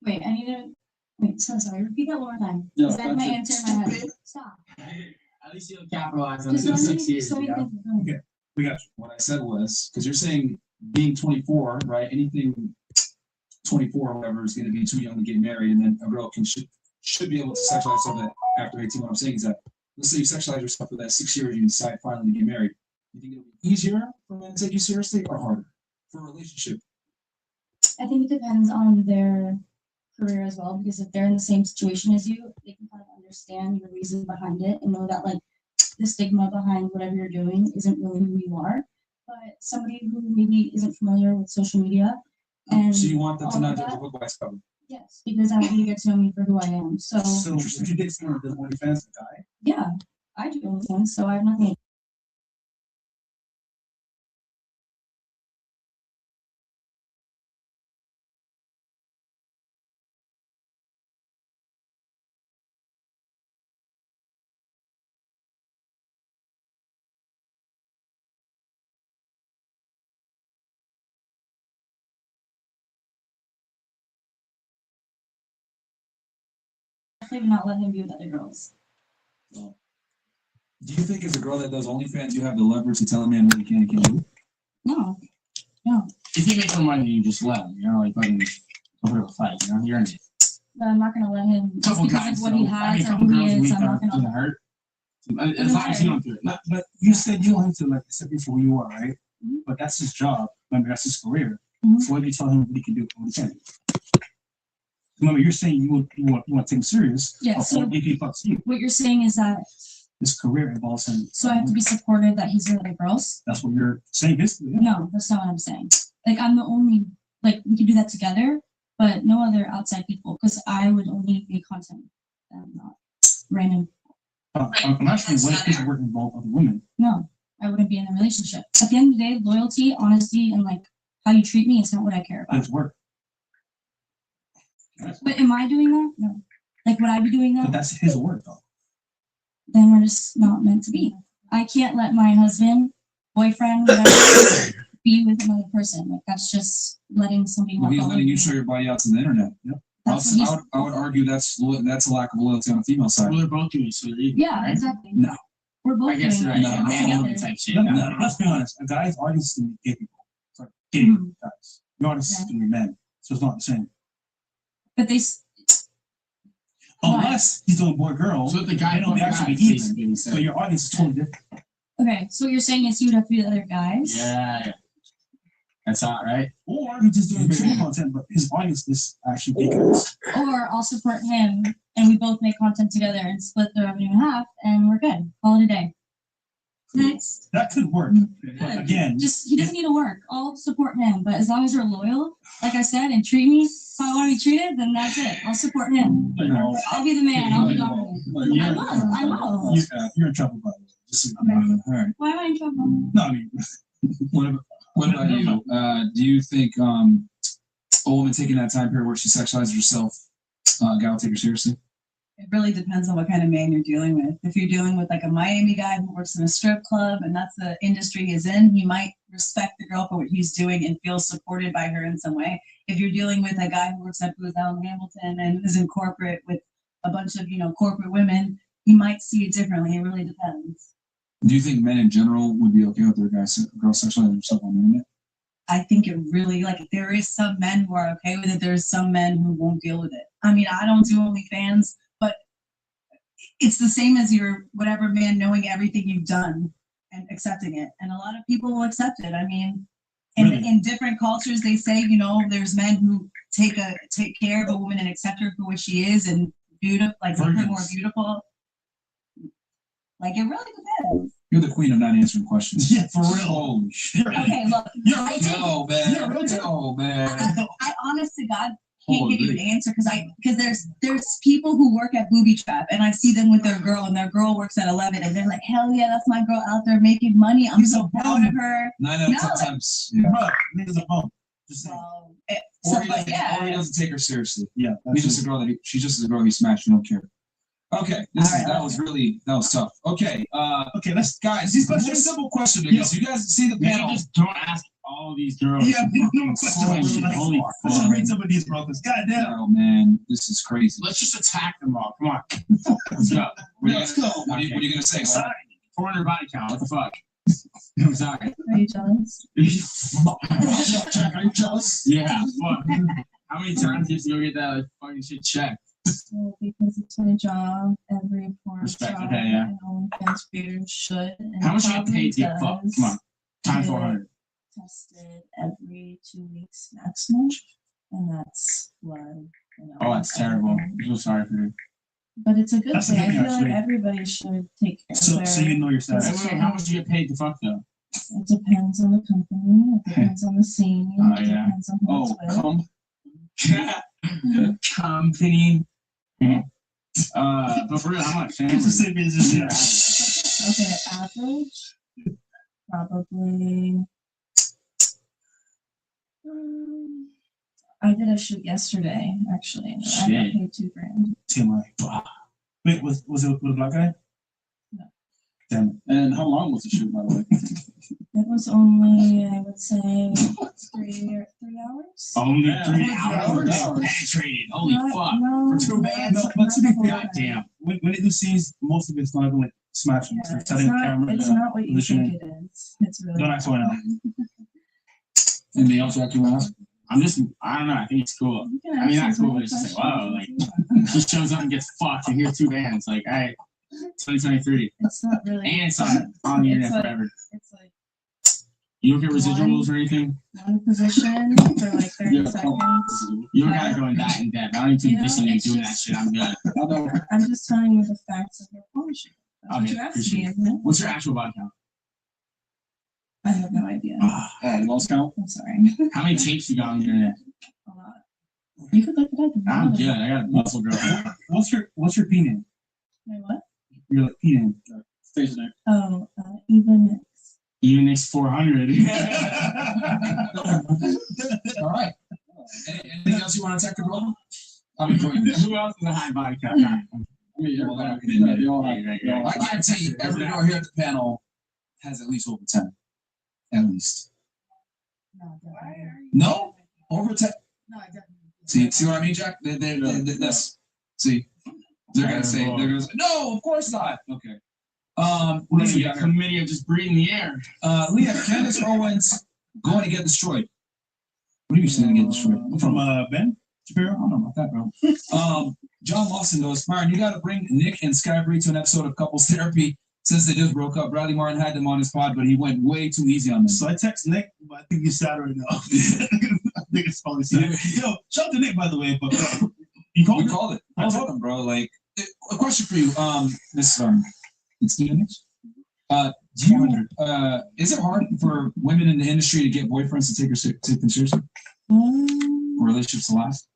Wait, I need to. Wait, so sorry. Repeat that one more time. No, Is that my answer in my head? Stop. At least you'll capitalize on Just it in let 6 me. years. So You know? Okay, we got you. What I said was, because you're saying being 24, right? Anything 24 or whatever is going to be too young to get married, and then a girl should be able to sexualize herself after 18. What I'm saying is that, let's say you sexualize yourself for that 6 years, you decide finally to get married. You think it'll be easier for men to take you seriously or harder for a relationship? I think it depends on their career as well, because if they're in the same situation as you, they can kind of understand your reason behind it and know that like the stigma behind whatever you're doing isn't really who you are. But somebody who maybe isn't familiar with social media and So you want them to all not of judge a that, book by its cover? yes, because I want you to get to know me for who I am. So would you date someone that does OnlyFans to die? yeah, I do OnlyFans, so I have nothing. Definitely not let him be with other girls. Do you think as a girl that does OnlyFans, you have the leverage to tell a man what he can and can't do? No. If you make some money, you just let him. You know, like fucking a real fight. You know, you're in it. But I'm not gonna let him just Couple because guys, of what he though. I has mean, or couple who girls he is. we I'm not thought gonna. doesn't hurt. As long as you don't do it. But you said you don't have to like accept him for who you are, right? Mhm. But that's his job. Remember, that's his career. Mhm. So what do you tell him what he can do and what he can't do? Remember, you're saying you want to take him serious. Yeah, so- if he fucks you, What you're saying is that his career involves him. so I have to be supportive that he's with other girls. That's what you're saying, basically. Yeah. No, that's not what I'm saying. Like I'm the only like we can do that together, but no other outside people because I would only make content that I'm not random. I'm actually when his work involve other women. No, I wouldn't be in a relationship. At the end of the day, loyalty, honesty, and like how you treat me is not what I care about. It's work. But am I doing that? No. Like would I be doing But that? that's his work, though. Then we're just not meant to be. I can't let my husband, boyfriend, whatever, be with another person. Like that's just letting somebody. Well, he's walk letting over you me. show your body out to the internet. Yeah. That's what he's- I would argue that's a lack of loyalty on the female side. Well, they're both doing it, so they're even, Yeah, right? exactly. No. We're both I guess doing you're it. right. We're Man together. woman type shit. No, Yeah. let's be honest. A guy's audience is gay people. It's like gay Mhm. guys. Your audience is gonna be men. So it's not the same. But they. Unless he's doing boy girl, So the guy it'll don't actually actually be even even. being So said. your audience is totally different. Okay, so what you're saying is you'd have to be with other guys. Yeah. That's hot, right? Or he's just doing true content, but his audience is actually gay guys. Or I'll support him and we both make content together and split the revenue in half and we're good. Call it a day. Next. That could work. But Good. again, Just he doesn't need to work. I'll support him. But as long as you're loyal, like I said, and treat me how I want to be treated, then that's it. I'll support him. you know, I'll be the man. I'll be dominant. I will. I will. you're in trouble, by the way. Just so you Okay. know. All right. Why am I in trouble? No, I mean, What about you? Do you think a woman taking that time period where she sexualizes herself, a guy will take her seriously? It really depends on what kind of man you're dealing with. If you're dealing with like a Miami guy who works in a strip club and that's the industry he's in, he might respect the girl for what he's doing and feel supported by her in some way. If you're dealing with a guy who works at Booz Allen Hamilton and is in corporate with a bunch of, corporate women, he might see it differently. It really depends. Do you think men in general would be okay with their girl sexualizing themselves on the internet? I think it really, like, there is some men who are okay with it. There's some men who won't deal with it. I mean, I don't do OnlyFans, but it's the same as your whatever man knowing everything you've done and accepting it. And a lot of people will accept it. I mean, in different cultures, they say, there's men who take care of a woman and accept her for what she is and beautiful, like make her more beautiful. Like, it really depends. You're the queen of not answering questions. Yeah, for real. Holy shit. Okay, look. I take No, man. No, man. I honest to God can't give you an Holy. answer because there's people who work at Booby Trap and I see them with their girl and their girl works at 11 and they're like, hell yeah, that's my girl out there making money. I'm so proud of her. 9 out of 10 No. times. Yeah. Bro, niggas a bum. Just saying. So, Or he doesn't, yeah. or he doesn't take her seriously. Yeah, He's just a girl she's just a girl he smashed. You don't care. Okay, that was tough. Okay, okay. Let's guys, these more questions. simple question because you guys see the Maybe panel. just don't ask all these girls. Yeah, no question. Holy Let's fuck. read some of these brothers. Goddamn. Oh man, this is crazy. Let's just attack them all. Come on. Let's go. Let's go. What are you gonna say? Sorry. 400 body count. What the fuck? I'm sorry. Are you jealous? Jack, are you jealous? Yeah, fuck. How many times do you have to go get that like, fucking shit checked? Well, because it's my job, every porn Respect, star okay, yeah. and OnlyFans creator should. And How much you get probably paid to get fucked? does Come on. Times get 400. Tested every 2 weeks maximum, and that's blood. Oh, that's terrible. I'm so sorry for you. But it's a good That's a thing. I good feel like actually. everybody should take care of So, their. so you know your Wait, status. wait, how much do you get paid to fuck though? It depends on the company. It depends on the scene. Oh, It yeah. depends on who Oh, it's with. Company. But for real, how much? It's the same as Yeah. Okay, average, probably. I did a shoot yesterday, actually. And I got Shit. paid $2,000. TMI. Wow. Wait, was it with a black guy? No. Damn it. And how long was the shoot, by the way? It was only, I would say, 3 hours. Only Yeah, 3 3 hours. hours. Penetrated. Holy Not- fuck. no, For 2 bands? not- But to be not the fair, whole thing. Damn. When they do scenes, most of it's not even like smashing. Yeah, It's like it's setting the not, camera. it's yeah, not what you positioning. think it is. It's really. Don't ask why now. Anything else, Jack, you want to ask? I'm just, I don't know. I think it's cool. You can I mean, ask that's as cool, many but it's just like, questions wow, as you want. He shows up and gets fucked, and here's 2 bands. Like, all right, 2023. It's not really. And it's on the It's internet like- forever. It's like You don't get residuals or anything? one position for like 30 Yeah. seconds. You don't gotta go in that in depth. I don't need to You know, listen to you it's doing that just- shit. I'm good. I'm just telling you the facts of your porn shoot. That's what Okay, you asked me, appreciate isn't it? What's your actual body count? I have no idea. Lost count? I'm sorry. How many tapes you got on the internet? A lot. You could look it up. if you I'm want. good. I got a muscle girl. What's your P name? My what? Your like, P name. Stationary. Oh, even Even X 400. All right. Anything else you want to attack the bro? I mean, Who else is a high body count? I mean, well, I can admit it. I guarantee you, every girl here at the panel has at least over 10. At least. No? Over 10? No, I definitely. See what I mean, Jack? That's, see, they're gonna say, no, of course not. Okay. What else we got here? Committee of just breathing the air. Leah, Candace Owens going to get destroyed. What do you saying to get destroyed? From Ben Shapiro. I don't know about that, bro. John Lawson goes, Myron, you got to bring Nick and Sky Bree to an episode of Couples Therapy since they just broke up. Bradley Martin had them on his pod, but he went way too easy on them. So I text Nick, but I think he's sad right now. I think it's probably sad. Yo, shout out to Nick, by the way. But you called We him? called it. I told him, bro. Like, a question for you. This it's Ian. Do you is it hard for women in the industry to get boyfriends to take them seriously? Or relationships to last?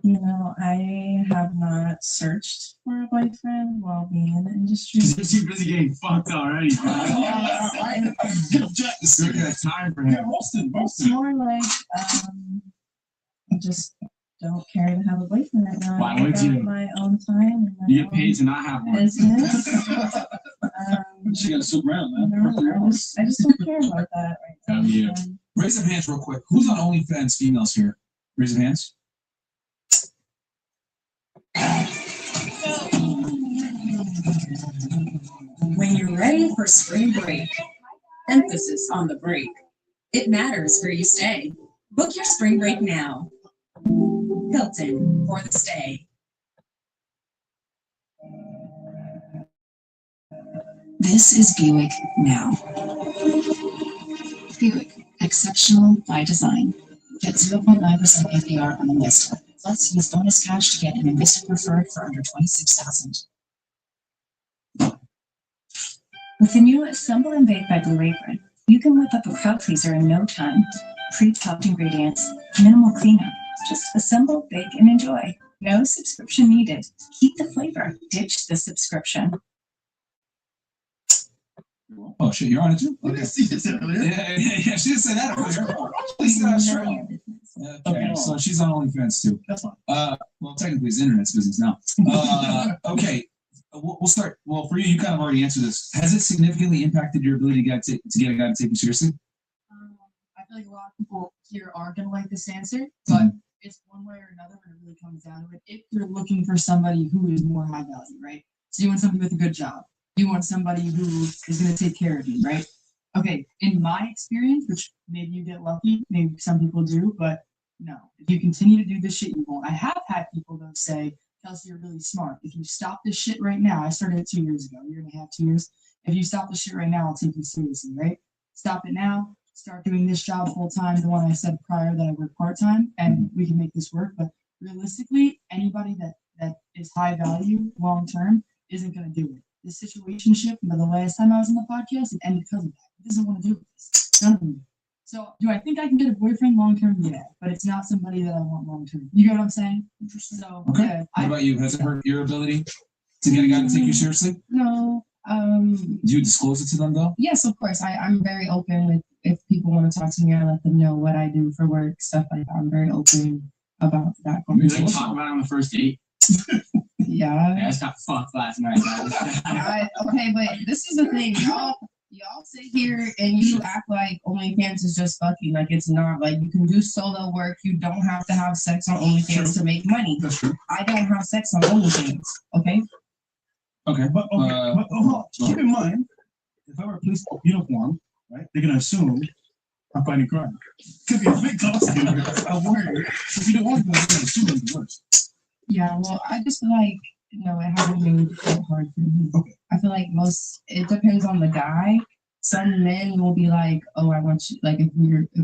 You know, I have not searched for a boyfriend while being in the industry. Because you're too busy getting fucked already. Jack, Just looking at time for yeah, him. Ralston. It's more like I just don't care to have a boyfriend right now. Why I would got you? my own time and my You get own paid to not have one. business. She got to soup around, You know, I just don't care about that right now. Yeah. Raise some hands real quick. Who's on OnlyFans females here? Raise some hands. When you're ready for spring break, emphasis on the break. It matters where you stay. Book your spring break now. Hilton for the stay. This is Buick now. Buick, exceptional by design. Get 0.9% APR on Enlist. Plus, use bonus cash to get an Enlist preferred for under $26,000. With the new Assemble and Bake by Blue Apron, you can whip up a crowd pleaser in no time. Pre-chopped ingredients, minimal cleanup. Just assemble, bake, and enjoy. No subscription needed. Keep the flavor. Ditch the subscription. Oh shit, you're on it too? I didn't see this earlier. Yeah, she didn't say that earlier. She said I should. Okay, so she's on OnlyFans too. That's fine. Well, technically it's internet's business now. Okay, we'll start. Well, for you, you kind of already answered this. Has it significantly impacted your ability to get a guy to take you seriously? feel like a lot of people here are gonna like this answer, but it's one way or another when it really comes down to it. If you're looking for somebody who is more high value, right? So you want somebody with a good job. You want somebody who is gonna take care of you, right? Okay, in my experience, which maybe you get lucky, maybe some people do, but no. If you continue to do the shit you want, I have had people though say, Kelsey, you're really smart. If you stop this shit right now, I started it 2 years ago, 1.5 years, 2 years. If you stop this shit right now, I'll take you seriously, right? Stop it now. Start doing this job full time, the one I said prior that I work part time, and we can make this work. But realistically, anybody that is high value long term isn't going to do it. This situationship, but the last time I was in the podcast, it ended because of that. It doesn't want to do this. None of them do. So, do I think I can get a boyfriend long term? Yeah, but it's not somebody that I want long term. You get what I'm saying? Interesting. So, Okay. yeah, What about you? Has it hurt your ability to get a guy to take you seriously? No, Do you disclose it to them though? yes, of course. I'm very open with if people want to talk to me, I let them know what I do for work, stuff like that. I'm very open about that. You like talk about it on the first date. Yeah. I just got fucked last night. Okay, but this is the thing, y'all sit here and you act like OnlyFans is just fucking. Like it's not. Like you can do solo work. You don't have to have sex on OnlyFans to make money. That's true. I don't have sex on OnlyFans. Okay. Okay. But hold on. Keep in mind, if I wear a police uniform, right, they're gonna assume I'm fighting crime. Could be a big costume, a warrior. If you don't want to, they're gonna assume it's the worst. Yeah. Well, I just feel like it hasn't made it hard for me. Okay. I feel like it depends on the guy. Some men will be like, oh, I want you, like if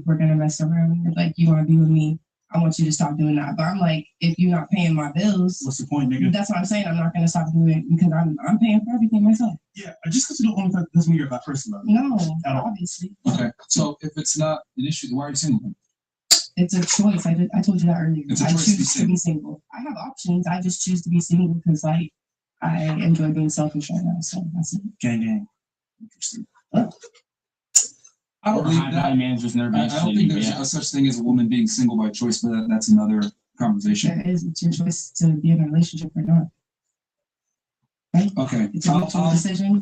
we're gonna mess around, like you want to be with me, I want you to stop doing that. But I'm like, if you're not paying my bills, What's the point, nigga? that's what I'm saying. I'm not gonna stop doing it because I'm paying for everything myself. Yeah, just because you don't want to doesn't mean you're a bad person. Though. No, At all. obviously. Okay. So if it's not an issue, then why are you single? It's a choice. I told you that earlier. It's a I choice to be choose to be single. I have options. I just choose to be single because like I enjoy being selfish right now. So that's it. Gang, gang. Interesting. I don't believe High that. value man's just never I been I don't think there's yeah. a such thing as a woman being single by choice, but that's another conversation. There is. It's your choice to be in a relationship or not. Right? Okay. It's a mutual decision. You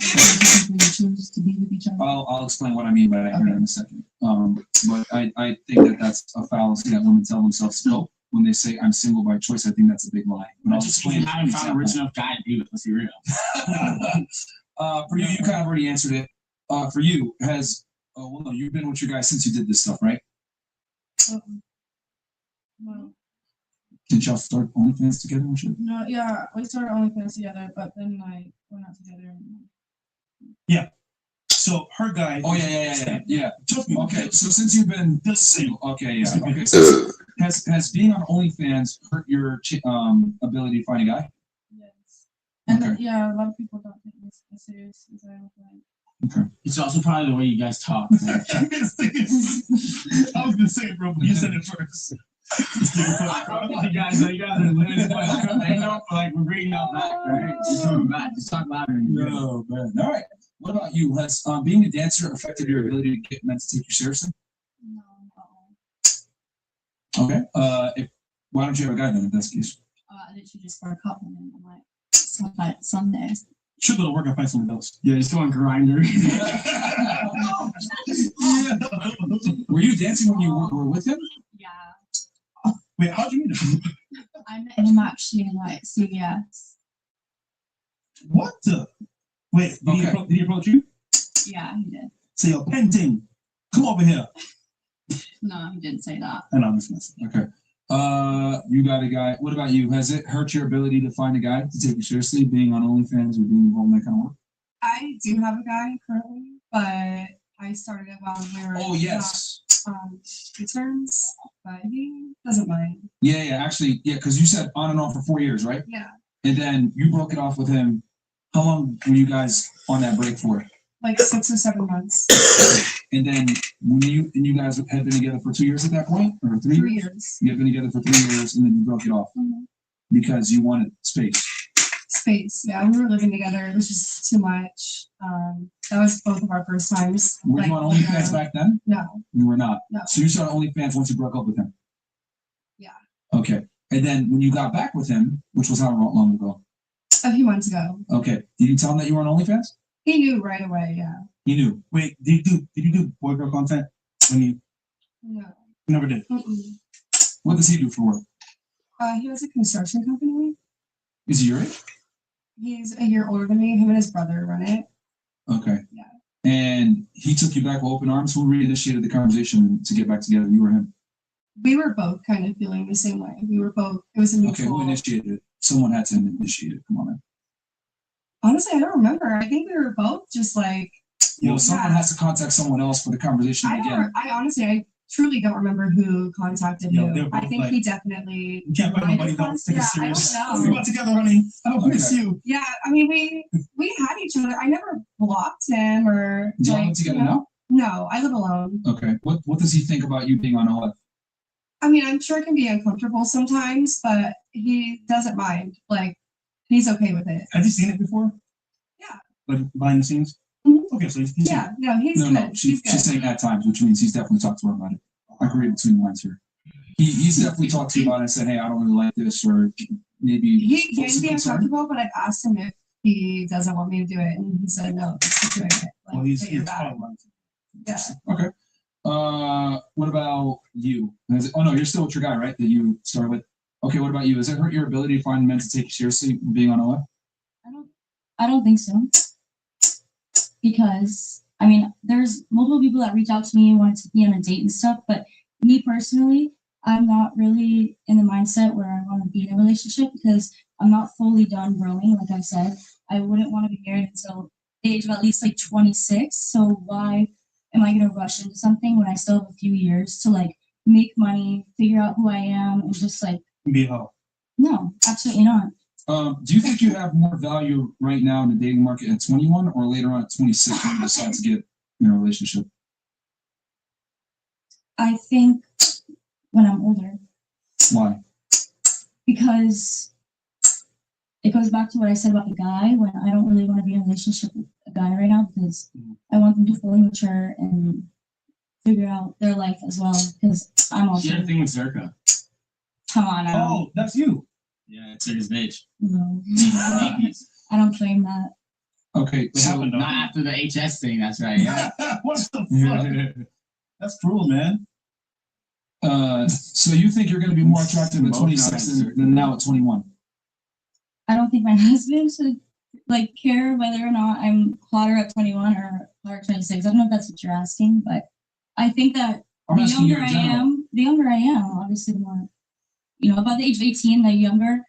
choose to be with each other. I'll explain what I mean by that here in a second. But I think that that's a fallacy that women tell themselves. No, when they say I'm single by choice, I think that's a big lie. But I'll Just explain. you haven't found a rich enough guy to be with. Let's be real. For you, you kind of already answered it. For you, well, no, you've been with your guy since you did this stuff, right? No, Didn't y'all start OnlyFans together and shit? no, yeah, we started OnlyFans together, but then like we're not together anymore. So her guy. Oh yeah. Trust me. Okay, so since you've been This single. okay, yeah. Okay, so has being on OnlyFans hurt your ability to find a guy? Yes. And Okay. yeah, a lot of people don't take me as serious as I look like. It's also probably the way you guys talk. I was gonna say it, bro, but you said it first. You guys are limited, but they know, like, we're bringing out back, right? Just coming back, just talk louder. No, man. All right. What about you? Has being a dancer affected your ability to get men to take you seriously? No, at all. Okay. Why don't you have a guy then if that's the case? I literally just for a couple and I'm like, Sundays. Should go to work and find someone else. Yeah, just go on Grindr. Were you dancing when you were with him? Yeah. Wait, how'd you meet him? I met him actually in like CVS. What the? Wait, did he approach you? Yeah, he did. Say, yo, Penting, come over here. No, he didn't say that. And I'm just messing. Okay. You got a guy. What about you? Has it hurt your ability to find a guy to take you seriously, being on OnlyFans or being involved in that kind of work? I do have a guy currently, but I started it while we were Oh yes. interns, but he doesn't mind. Yeah. Actually, yeah. Because you said on and off for 4 years, right? Yeah, And then you broke it off with him. How long were you guys on that break for? like 6 or 7 months. And then when you guys had been together for 2 years at that point, or 3 3 years? years. You had been together for 3 years, and then you broke it off because you wanted space. Space. Yeah, we were living together. It was just too much. That was both of our first times. Were you on OnlyFans back then? No. You were not. No. So you started OnlyFans once you broke up with him. Yeah. Okay. And then when you got back with him, which was how long ago? A few months ago. Okay. Did you tell him that you were on OnlyFans? He knew right away. Yeah. He knew. Wait, did you do boy girl content when you? No. Never did. Mm-mm. What does he do for work? He has a construction company. Is he your age? He's a year older than me. Him and his brother run it. Okay. Yeah. And he took you back with open arms. Who reinitiated the conversation to get back together? You or him? We were both kind of feeling the same way. We were both. It was a Okay, who mutual. initiated it? Someone had to initiate it. Come on, man. Honestly, I don't remember. I think we were both just like. Well, someone has to contact someone else for the conversation I again. don't. I honestly, I truly don't remember who contacted Yeah, who. they're I both think like- he definitely. You can't find might nobody have that take it yeah, I serious. don't We know. got together, honey. I don't miss Okay. you. Yeah, I mean, we had each other. I never blocked him or. Do y'all like, live together you know? now? No, I live alone. Okay. What does he think about you being on OF? I mean, I'm sure it can be uncomfortable sometimes, but he doesn't mind. Like, he's okay with it. Have you seen it before? Yeah. Like behind the scenes? Mhm. Okay, so he's Yeah, no, he's No, good. no. He's good. She's saying at times, which means he's definitely talked to her about it. I agree between the lines here. He's definitely talked to you about it and said, hey, I don't really like this, or maybe. He voice can some be concern. uncomfortable, but I've asked him if he doesn't want me to do it, and he said no. Just keep doing it. Like, Well, he's that you're bad. fine. Yeah. Okay. What about you? Oh no, you're still with your guy, right? That you started with. Okay, what about you? Has it hurt your ability to find men to take you seriously being on OF? I don't think so. Because I mean, there's multiple people that reach out to me and want to be on a date and stuff, but me personally, I'm not really in the mindset where I want to be in a relationship because I'm not fully done growing. Like I said, I wouldn't want to be married until the age of at least like 26. So why am I going to rush into something when I still have a few years to like make money, figure out who I am, and just like, Be a hoe. no, absolutely not. Do you think you have more value right now in the dating market at 21 or later on at 26 when you decide to get in a relationship? I think when I'm older, Why? because it goes back to what I said about the guy when I don't really want to be in a relationship with a guy right now because I want them to fully mature and figure out their life as well because I'm also. She had a thing with Circa. Come on, I don't. Oh, that's you. Yeah, it's Circa's bitch. No, I don't claim that. Okay, They so happen, though. Not after the HS thing, that's right. Yeah. What the fuck? That's cruel, man. so you think you're going to be more attractive at 26 than now at 21? I don't think my husband should like care whether or not I'm hotter at 21 or hotter at 26. I don't know if that's what you're asking, but I think that I'm the asking you younger in I general. am, the younger I am, obviously the more, about the age of 18, the younger,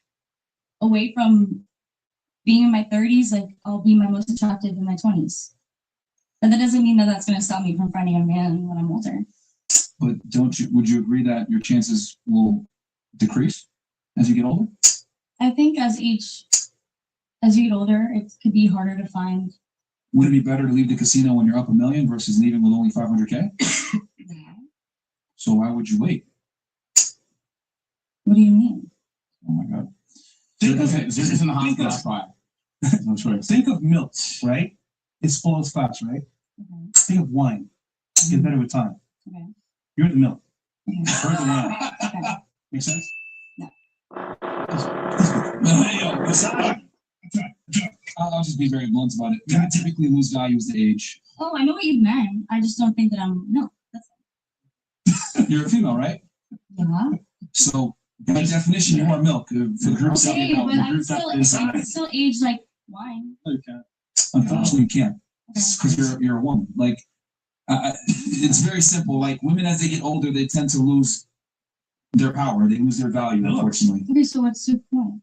away from being in my 30s, like I'll be my most attractive in my 20s. But that doesn't mean that that's going to stop me from finding a man when I'm older. But would you agree that your chances will decrease as you get older? I think as you get older, it could be harder to find. Would it be better to leave the casino when you're up $1 million versus leaving with only 500K? So why would you wait? What do you mean? Oh my God. Circa's in the Think hospital. of- That's why. No choice. Think of milk, right? It spoils fast, right? Okay. Think of wine. It gets better with time. Okay. You're the milk. Okay. We're the wine. Okay. Make sense? No. I'll just be very blunt about it. Men typically lose value as they age. Oh, I know what you meant. I just don't think that You're a female, right? yeah. So by definition, you are milk. For the groups out Okay, there, but I can still age like wine. unfortunately, you can't because you're a woman. Like, it's very simple. Like women, as they get older, they tend to lose their power. They lose their value. Unfortunately, Okay, so what's the point?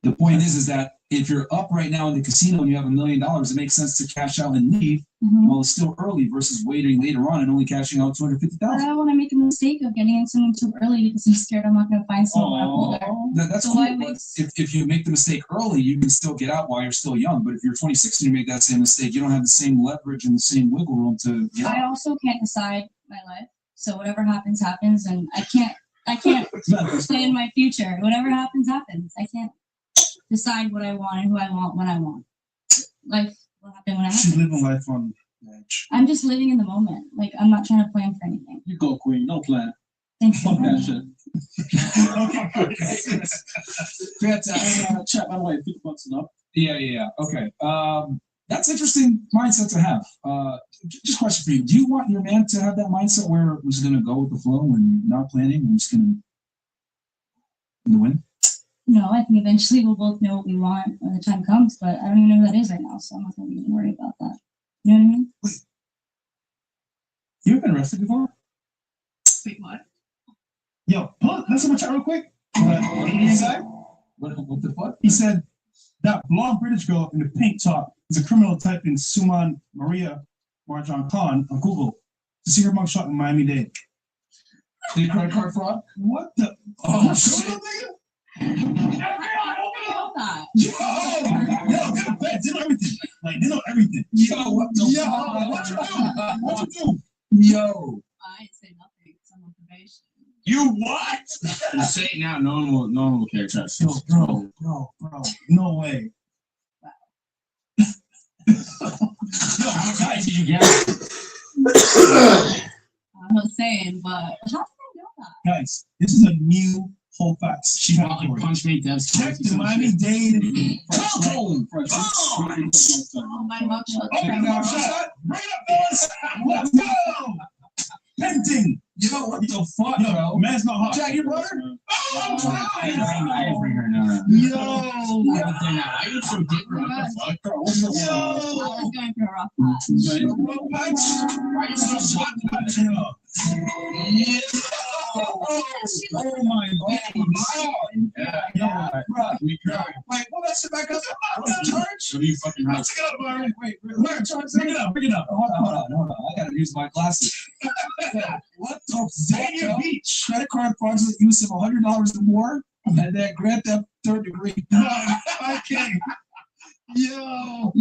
the point is that if you're up right now in the casino and you have $1 million, it makes sense to cash out and leave Mhm. while it's still early versus waiting later on and only cashing out But I $250,000. don't want to make a mistake of getting into something too early because I'm scared I'm not going to find someone when I'm older. That's So cool. why But waste? if you make the mistake early, you can still get out while you're still young. But if you're 26 and you make that same mistake, you don't have the same leverage and the same wiggle room to get I out. also can't decide my life. So whatever happens, happens, and I can't plan my future. Whatever happens, happens. I can't decide what I want and who I want when I want. Life will happen when it She's happens. living life on the edge. I'm just living in the moment. Like I'm not trying to plan for anything. You go, Queen. No plan. Thank Fuck you. that shit. Chat, by the way, $50 enough. Yeah. Okay. That's interesting mindset to have. Just a question for you. Do you want your man to have that mindset where we're just gonna go with the flow and not planning and just gonna win? No, I think eventually we'll both know what we want when the time comes, but I don't even know who that is right now, so I'm not gonna be worried about that. You know what I mean? You ever been arrested before? Wait, what? Yo, listen to my chat real quick. What did he say? What the fuck? He said that blonde British girl in the pink top is a criminal type in Suman Maria Marjan Khan on Google to see her mugshot in Miami-Dade. The credit card fraud? What the? Oh, shit. Yo, get a bed. They know everything. Like, they know everything. Yo, what the Yo, fuck? what you do? What you do? Yo. I ain't say nothing. I'm on probation. You what? You say it now. No one will care. Trust. Yo, bro. No way. Yo, how much ice did you get? I'm not saying, but how did I know that? Guys, this is a new whole facts. She probably punched me. Check the Miami-Dade. Home. Oh, my mugshot. Oh, my God. Bring it up, boys. Let's go. Painting. Yo, what the fuck, Yo, bro? man's not hot. Jack, your brother? I didn't bring her. No. Yo. I used to get her. What the fuck? I was going through a rough patch. Why you so shocked about it? Yeah. Oh my God. Yeah. We cried. Wait, pull that shit back up. Charge. What are you fucking Let's nuts? get up, Byron. Wait, bring it up. Hold on. I gotta use my glasses. What the fuck? Zania Beach. Credit card fraudulent use of $100 or more, and then grant them third degree. Okay. Yo.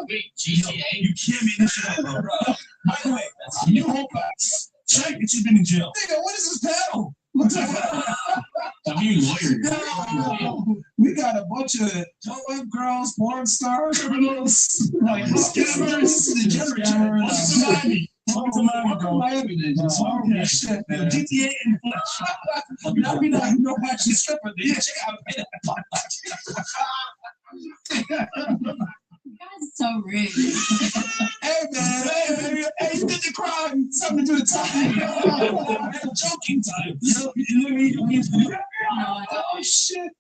Wait, GTA? You can't make this shit up, bro. By the way, you whole facts. Check that you've been in jail. Nigga, what is this panel? What the fuck? I'm your lawyer. Yo, we got a bunch of toe-up girls, porn stars, criminals, like scammers, degenerates. Welcome to Miami, bro. Miami, they just Okay. shit, The man. GTA in the flesh. Now we know you know about your stripper. Yeah, she gotta pay that. You guys are so rude. Hey man, hey, you did the crime. Something to do the time. Joking time. Oh shit.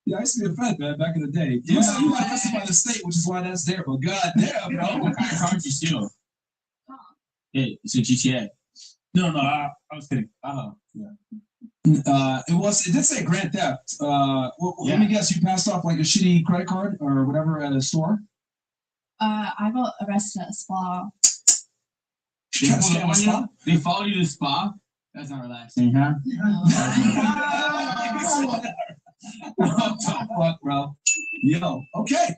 Yeah, I used to be a Fed man back in the day. Yeah. You got arrested by the state, which is why that's there. But god damn, bro. What kind of car did you steal? Hey, it's a GTA. No, I was kidding. Yeah. It did say grand theft. Let me guess, you passed off like a shitty credit card or whatever at a store? I got arrested at a spa. They followed you to the spa? That's not relaxing, huh? What the fuck, bro? Yo, okay.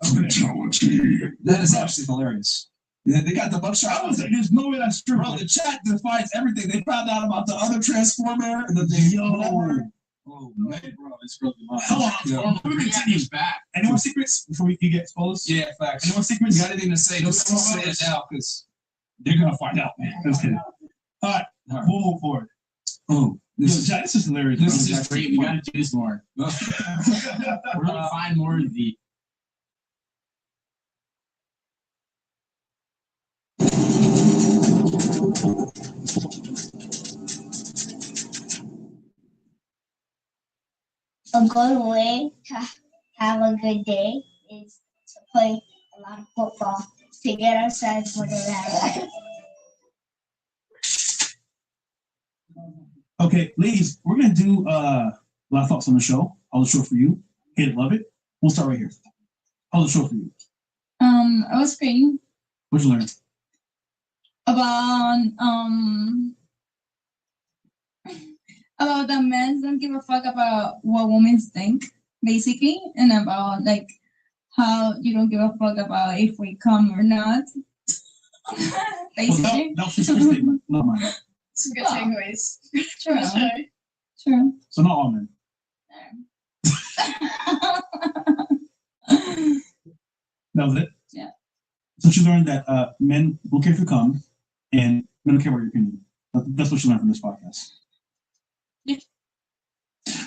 That is actually hilarious. Yeah, they got the mugshot. I was like, there's no way that's true. Bro, the chat defines everything. They found out about the other transformer and the whatever. Oh man, bro, it's really wild. Come on, Yeah. let me continue. Back. Any more secrets before you get exposed? Yeah, facts. Any more secrets? You got anything to say? Just say it now, because They're gonna find out, man. I'm just kidding. All right, we'll move forward. oh, This is hilarious. this This is is great. We gotta do this more. We're gonna find more of the. A good way to have a good day is to play a lot of football to get ourselves for the rally. Okay, ladies, we're gonna do last thoughts on the show. How was the show for you? Hate it, love it. We'll start right here. How was the show for you? I was great What'd you learn? about the men don't give a fuck about what women think, basically, and about like how you don't give a fuck about if we come or not. Basically. That was just your statement, not mine. Some good Well, takeaways. True. Okay. True. So not all men. That was it? Yeah. So you learned that men will care if you come, and men don't care about your opinion. That's what you learned from this podcast. Yeah.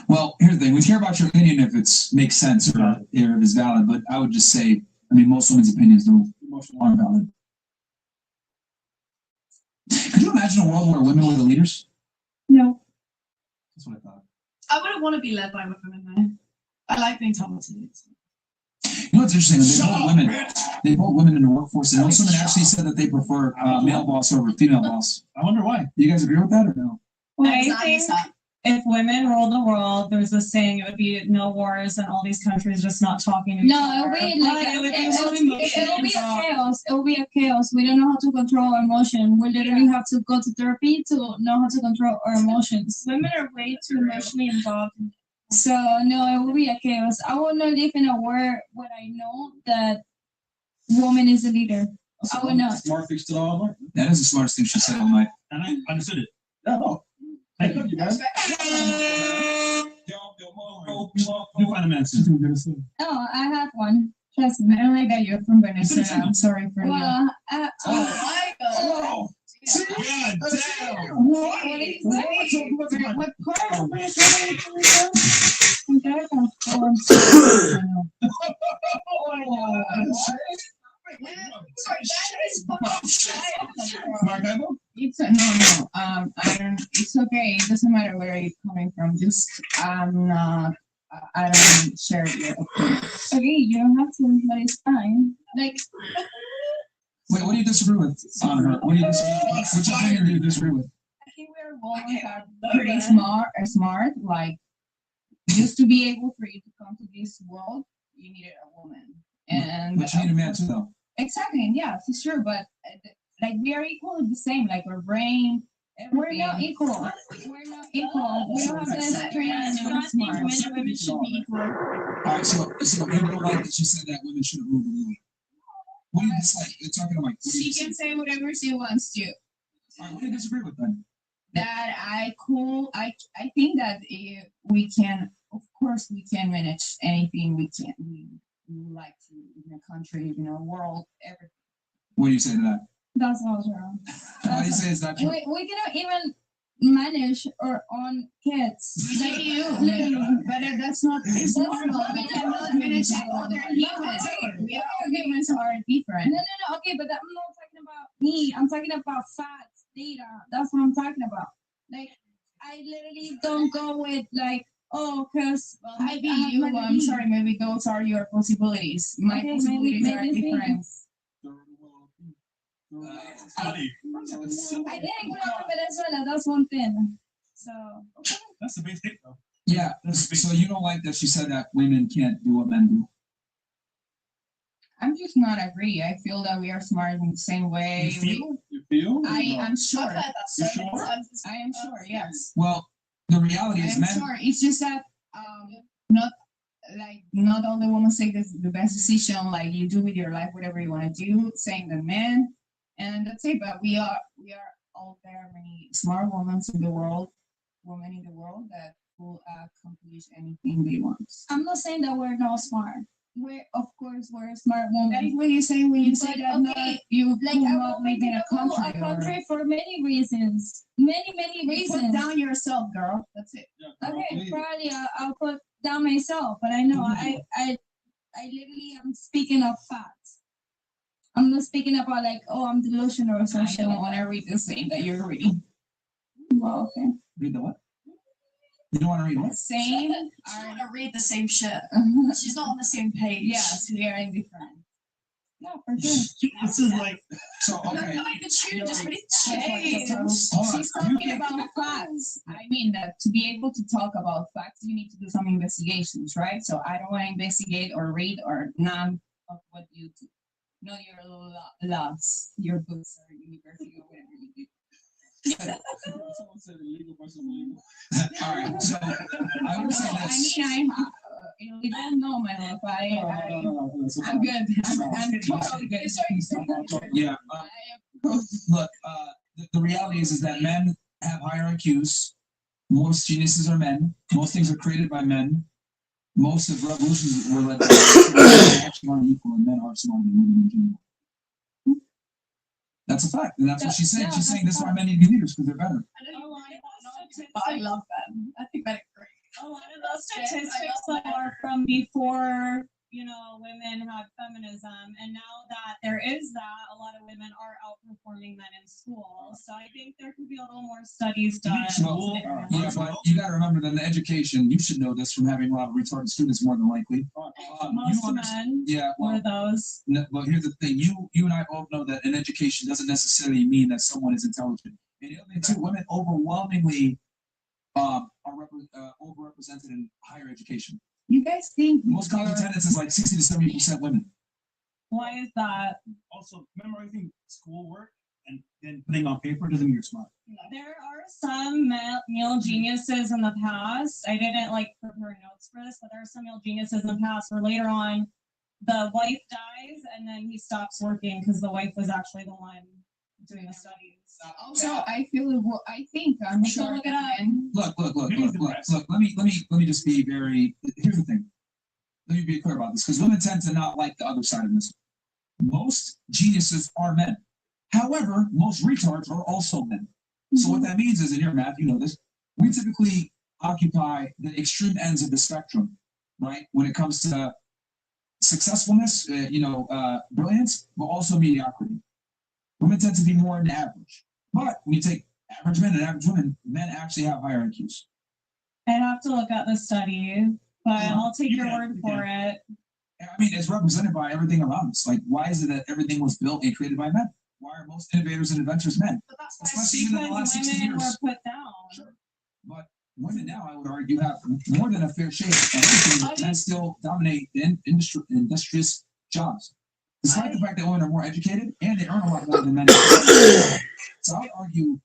Well, here's the thing. We care about your opinion if it's makes sense or if it's valid, but I would just say, I mean, most women's opinions aren't valid. Could you imagine a world where women were the leaders? No. That's what I thought. I wouldn't want to be led by women, man. I like being told what to do. You know what's interesting? They vote women in the workforce, and most women actually said that they prefer male boss over female boss. I wonder why. Do you guys agree with that or no? Well, I think if women ruled the world, there's this saying it would be no wars and all these countries just not talking to each No, other. it'll be like But it would be it'll so be emotional a involved. chaos. It'll be a chaos. We don't know how to control our emotion. We literally have to go to therapy to know how to control our emotions. Women are way too emotionally involved. So no, it will be a chaos. I will not live in a world where I know that woman is a leader. I will not. Smart fix to all night. That is the smartest thing she said all night. And I understood it. Yeah, no. Thank you, guys. You find a man. No, I have one. Trust me. I don't like that you're from Venezuela. I'm sorry for you. Well, Oh, God damn. what did you say? What part of Venezuela are you from? Oh, I'm sorry. Maracaibo? It's no. I don't. It's okay. It doesn't matter where you're coming from. Just I'm not. I don't share your opinion. Okay, you don't have to, but it's fine. Like, Wait, what do you disagree with on her? What do you disagree with? Which opinion do you disagree with? I think we're women are pretty smart. Like, just to be able for you to come to this world, you needed a woman. And But you need a man too, though. exactly, yeah, for sure. But like we are equally the same. Like our brain. we're not equal. We're not equal. We don't have the strength to be smart. Men and women should be equal. All right, so you don't like that she said that women shouldn't rule the world. What do you dislike? You're talking about. What do you She can say whatever she wants to. All right, what do you disagree with then? That I think that we can, of course, we can manage anything we can. We like to in a country, world, everything. What do you say to that? That's not true. What do you say is that true? We cannot even manage our own kids. Like you, Literally. but that's not. It's normal. We cannot manage other humans. We all humans are different. No. Okay, but I'm not talking about me. I'm talking about facts, data. That's what I'm talking about. Like, I literally don't go with like, oh, cause Maybe you. I'm sorry. Maybe those are your possibilities. My Okay, possibilities are maybe. different. I didn't grow up in Venezuela. That's one thing. So That's the basic though. Yeah, so you don't like that she said that women can't do what men do. I'm just not agree. I feel that we are smart in the same way. You feel? I am sure. You sure? I am sure. Yes. Well, the reality is I'm men. sure. It's just that not all the women take the best decision. Like you do with your life, whatever you want to do. Same the men, and that's it. But we are all there. Many smart women in the world that will accomplish anything they want. I'm not saying that we're not smart. Of course we're a smart woman. That is what you say when you say that. Okay, You like will I not will live in a country. a country for many reasons. Many Put reasons. down yourself, girl. That's it. Okay, probably I'll put down myself, but I know I literally am speaking of facts. I'm not speaking about like, oh, I'm delusional or I something. don't want to read the same that you're reading. Well, okay. Read the what? You don't want to read what? Same. I want to read the same shit. She's not on the same page. Yes, we are indifferent. No, for sure. This is like. So okay. Not even shooting, just read Hey, Hold on. she's talking about facts. I mean that to be able to talk about facts, you need to do some investigations, right? So I don't want to investigate or read or none of what you do. Know your laws, your books or university or whatever you do. Someone said illegal versus legal. All right. So I would say I this. mean, you don't know my love. I'm good. I'm totally good. Yeah. Look, the reality is that men have higher IQs. Most geniuses are men. Most things are created by men. Most of revolutions were led by men. They actually aren't equal, and men are smarter than women in general. That's a fact, and that's what she's saying. She's saying this is why men need to be leaders because they're better. I love them. I think that's great. statistics that are from before, women had feminism, and now that there is that, a lot of women are outperforming men in school. So I think there could be a little more studies done. Well, yeah, but you gotta remember that in education, you should know this from having a lot of retarded students more than likely. Most men Yeah, well, were those. no, but here's the thing, you and I both know that in education doesn't necessarily mean that someone is intelligent. And the other thing too, women overwhelmingly are overrepresented in higher education. You guys think Most college attendance is like 60 to 70% women. Why is that? Also, memorizing schoolwork and then putting on paper doesn't mean you're smart. There are some male geniuses in the past. I didn't prepare notes for this, but there are some male geniuses in the past where later on the wife dies and then he stops working because the wife was actually the one doing the studies. Also, I think I'm Take a sure. look it up. Look. Let me just be very. Here's the thing. Let me be clear about this because women tend to not like the other side of this. Most geniuses are men. However, most retards are also men. So what that means is, in your math, you know this. We typically occupy the extreme ends of the spectrum, right? When it comes to successfulness, brilliance, but also mediocrity. Women tend to be more in the average. But when you take average men and average women, men actually have higher IQs. I'd have to look at the study, but I'll take your word for it. I mean, it's represented by everything around us. Like, why is it that everything was built and created by men? Why are most innovators and inventors men? Especially even in the last 60 women years. were put down. Sure. But women now, I would argue, have more than a fair shake. And men still dominate the industrious jobs. Despite the fact that women are more educated and they earn a lot more than men. So I would argue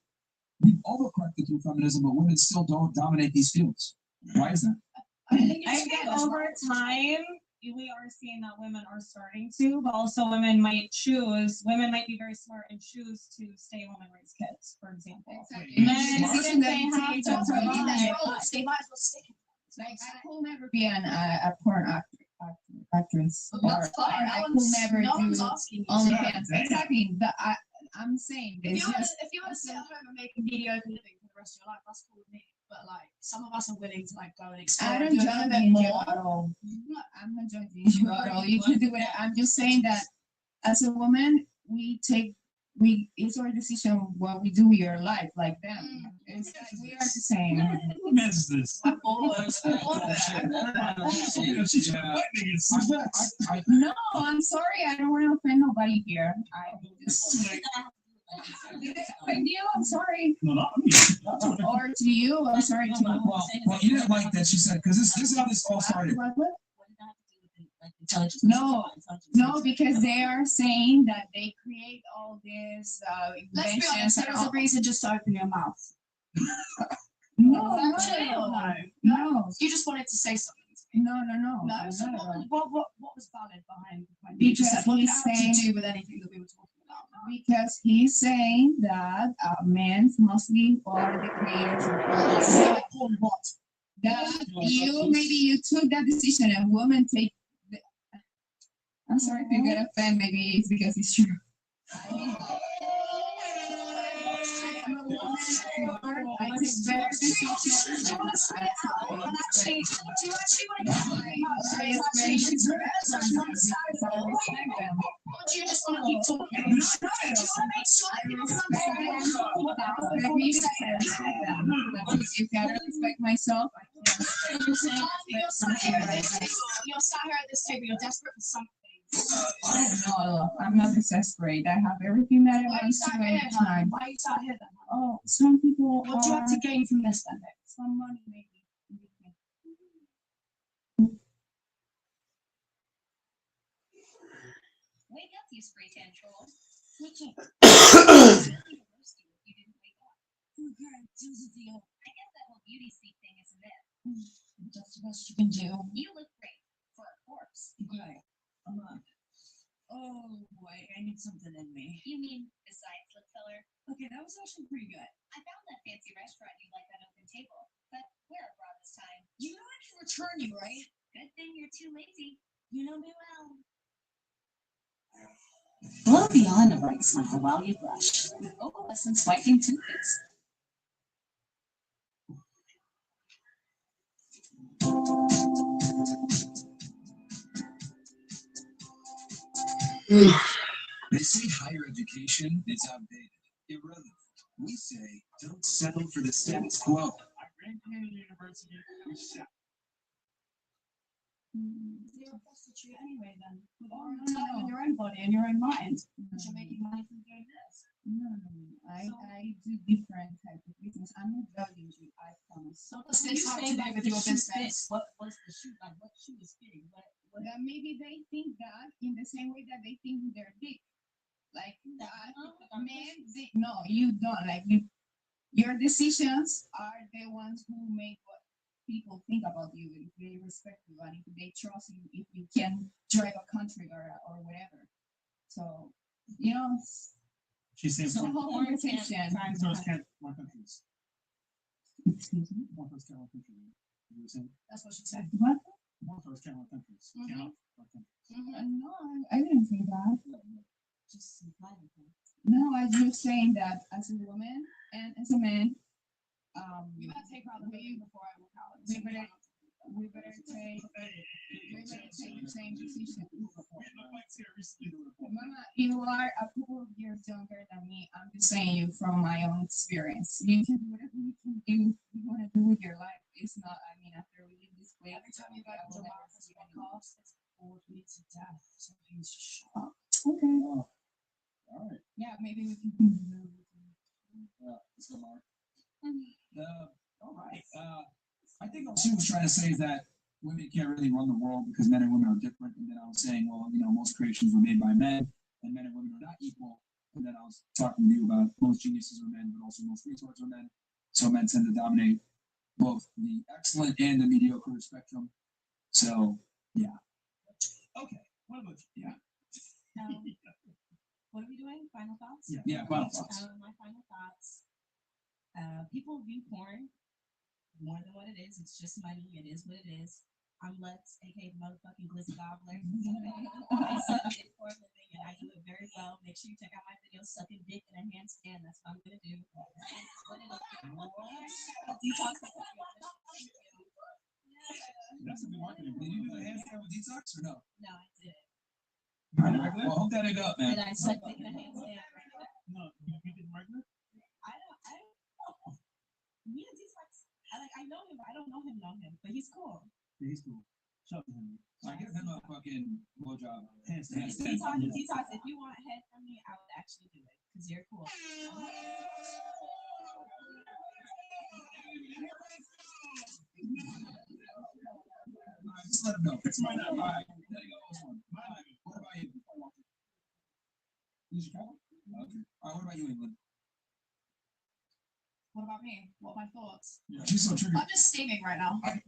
we've overcorrected through feminism, but women still don't dominate these fields. Why is that? I think over time, we are seeing that women are starting to, but also women might be very smart and choose to stay home and raise kids, for example. Exactly. Men, Smart. even they have to They might as provide. well stick. Like, I could never be a porn actress. Or I could never do OnlyFans. Exactly. I'm saying this. If you want to sit at home and make a mediocre living for the rest of your life, that's cool with me. But some of us are willing to go and explore. I don't and do a judge little bit you more. at all. I'm not judging you at all. You can do it. I'm just saying that as a woman, it's our decision what we do with your life, like them. It's we are the same. Who is this? No, I'm sorry. I don't want to offend nobody here. I'm sorry. No, not me. Or to you, I'm sorry too. Well, you didn't like that she said, because this is how this all started. No, because they are saying that they create all this Let's be inventions. honest, there's a reason just to open your mouth. No. You just wanted to say something. No. No. So what was valid behind Because you just said? What did he's that have saying- to do with anything that we were talking about? Because he's saying that men mostly are the creators of what? That maybe you took that decision and women take. I'm sorry if you get offended. Maybe it's because it's true. I take better decisions. Do you just want to keep talking? Do you want to make sure that people If I don't respect myself, You're sat here at this table, you're desperate for something. no, I'm not desperate. I have everything that I Why are you want sat to here? anytime. Why are you sat here then? Oh, some people What do you have to gain from this then? some money maybe. Wake up, you spray tan troll. You didn't wake up. Okay, here's the deal. I guess that whole beauty sleep thing is a myth. That's the best you can do. You look great for a corpse. Okay. Oh boy, I need something in me. You mean besides lip filler? Okay, that was actually pretty good. I found that fancy restaurant you like on Open Table, but wear a bra this time. You know I can return you, right? Good thing you're too lazy. You know me well. Glow beyond a bright smile while you blush with Opalescence Whitening Toothpaste. They say higher education is outdated, irrelevant. We say don't settle for the status quo. At Grand Canyon University, we shall. They're prostitute anyway then. With all in your own body and your own mind. Because you're making money from doing this. No, So- I do different type of business. I'm not judging you, I promise. So does this have to do with your business? What's the shoe, like what shoe is fitting? That maybe they think that in the same way that they think with their dick. Like that, men, no, you don't, like your decisions are the ones who make what people think about you, if they respect you and if they trust you, if you can drive a country or whatever. So, you know, She's saying so one whole conversation. first can't one countries. Excuse me. One first can't one country. You were saying That's what she said. What? one first can't one countries. Mhm. Cannot one countries. No, I didn't say that. Just implying that. No, I was just saying that as a woman and as a man, You better take her out the way before I walk out. we better take the same decision. Mama, you are a couple of years younger than me. I'm just saying you from my own experience. You can do whatever you can do, you want to do with your life. It's not, I mean, after we leave this place. Every time you got your mouth is cost, it's bored me to death. So please just shut up. Okay. All right. Yeah, maybe we can. Let's go, Mark. All right. I think what she was trying to say is that women can't really run the world because men and women are different. And then I was saying, well, you know, most creations were made by men, and men and women are not equal. And then I was talking to you about most geniuses are men, but also most retards are men. So men tend to dominate both the excellent and the mediocre spectrum. So, yeah. Okay. What about you? Yeah. What are we doing? Final thoughts? Yeah. Final thoughts. My final thoughts. People view porn more than what it is. It's just money. It is what it is. I'm Lex, aka the motherfucking Glizzy Gobbler. I suck dick for a living and I do it very well. Make sure you check out my video, Sucking Dick in a Handstand. That's what I'm gonna do. Detox. That's a good marketing. Did you do a handstand with detox or no? No, I didn't. Well, hook that nigga up, man. Did I suck dick in a handstand? No, you did regular? I don't know. Me and Detox, I know him, but I don't know him, but he's cool. Yeah, he's cool. Shout out to him. I give him a fucking blowjob. Handstand. Detox, if you want head from me, I would actually do it, because you're cool. Just let him know. It's mine. All right. There you go. What about you? You Chicago? Okay. All right. What about you, England? What about me? What are my thoughts? Yeah. She's so triggered. I'm just steaming right now. Wait,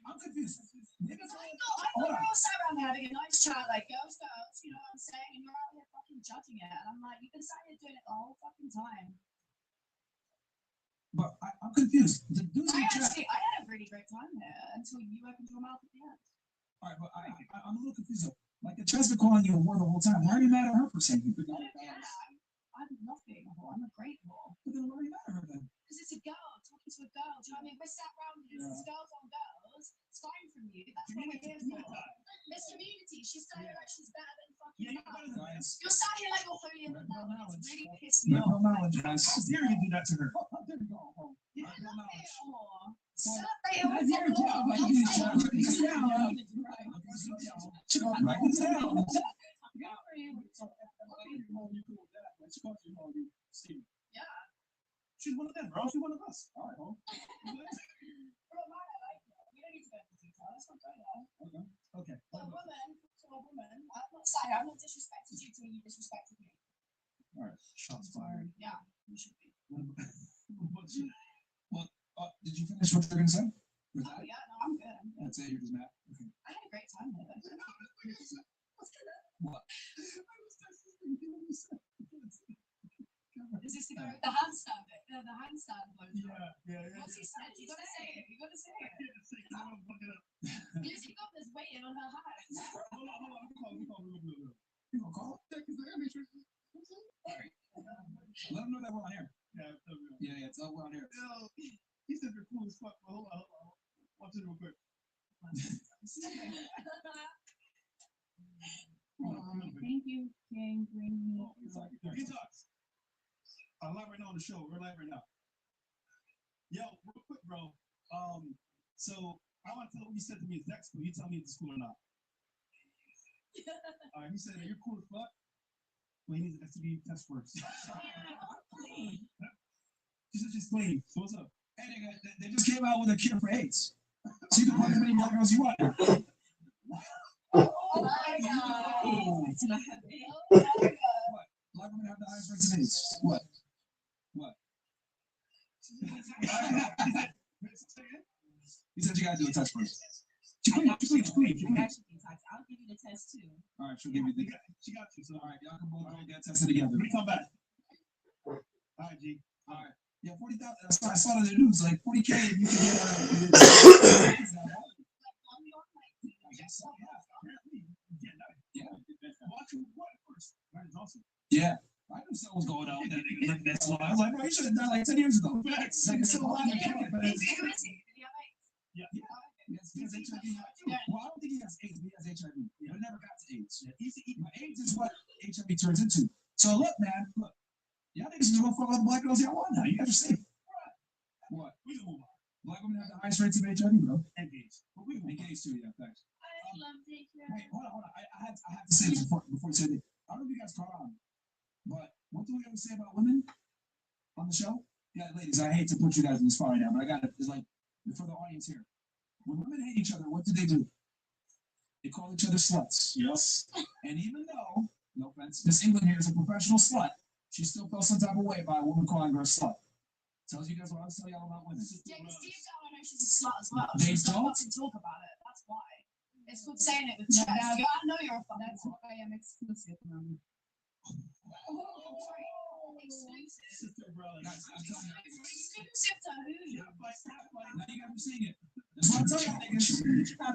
I'm confused. I thought we're all sat around having a nice chat, like girls, you know what I'm saying? And you're out here fucking judging it. And I'm like, you've been sat here doing it the whole fucking time. But I'm confused. The dudes in the chat. I had a really great time there until you opened your mouth at the end. All right, but I'm a little confused. Like the chat's been calling you a whore the whole time. Why are you mad at her for saying it? I love being a whore. I'm a great whore. But then why are you mad at her then? Because it's a girl talking to a girl. Do you know what I mean? We're sat around here, it's girls on girls. It's fine from you. That's what we're here for. It's community. She's sat here like she's better than fucking us. You're sat here like you're holier than thou. It's really pissed me No off. knowledge, guys. How dare you do that to her? There you go. You're not a whore. Celebrate it with your job. Like you shut up. Write this down. Yeah. She's one of them, bro. She's one of us. All right, bro. We don't need to go into detail. That's not going on. Okay. A woman to a woman. I'm not saying I've not disrespected you till you disrespected me. All right. Shots fired. Yeah, you should be. Well, did you finish what you were going to say? Oh yeah, no, I'm good. That's it. You're just mad. Okay. I had a great time there. What? Is this the guy with the handstand bit? The handstand blow. Yeah. What's he said? You gotta say it. You gotta say it. Lizzie Governor's waiting on her hands. You gonna call? All right. Let them know that we're on air. Yeah, tell we're on air. He said you're cool as fuck. But hold on. Watch it real quick. Thank you, King. Bring me. He talks. I'm live right now on the show. We're live right now. Yo, real quick, bro. So I want to tell what you said to me is next, but you tell me if it's cool or not. All right, you said that you're cool as fuck. Well, he needs an STD test first. Just clean. So what's up? Hey, they just came out with a cure for AIDS. So you can fuck as many black girls you want. Oh my God. What? Black women have the highest rates of AIDS. What? What? He said you gotta do a test first. I'll give you the test too. All right, she'll give you the. She got you. So All right, y'all can both go get tested together. we come back. All right, G. All right. Yeah, 40,000. I saw it in the news, like 40K. You can get. I guess so. Yeah. Watch you first. That is awesome. Yeah. I knew something was going on with that nigga. That's why I was like, bro, you should have done like 10 years ago. Facts. Like, it's so alive. Yeah. He has HIV. Well, I don't think he has AIDS, but he has HIV. But it never got to AIDS. AIDS is what HIV turns into. So look, man, look. Y'all niggas just gonna fuck all the black girls y'all want now. You guys are safe. What? We can move on. Black women have the highest rates of HIV, bro. Engaged. But we can move on. Engaged too, yeah, thanks. I love daycare. Wait, hold on. I had to say this before you say that. I don't know if you guys caught on, but what do we ever say about women on the show? Yeah, ladies, I hate to put you guys in the spot right now, but I got it. It's like for the audience here. When women hate each other, what do? They call each other sluts. Yes. And even though, no offense, Miss England here is a professional slut, she still felt some type of way by a woman calling her a slut. Tells you guys what I was telling y'all about women. Yeah, because Steve don't know she's a slut as well. They She just don't? wants to talk about it. That's why. It's good saying it with chest. You gotta know you're a fucking That's slut. why I'm exclusive now. Exclusive. Sister, bro. Guys, I'm telling you. Exclusive to who? Now you got me seeing it. That's what I'm telling y'all niggas.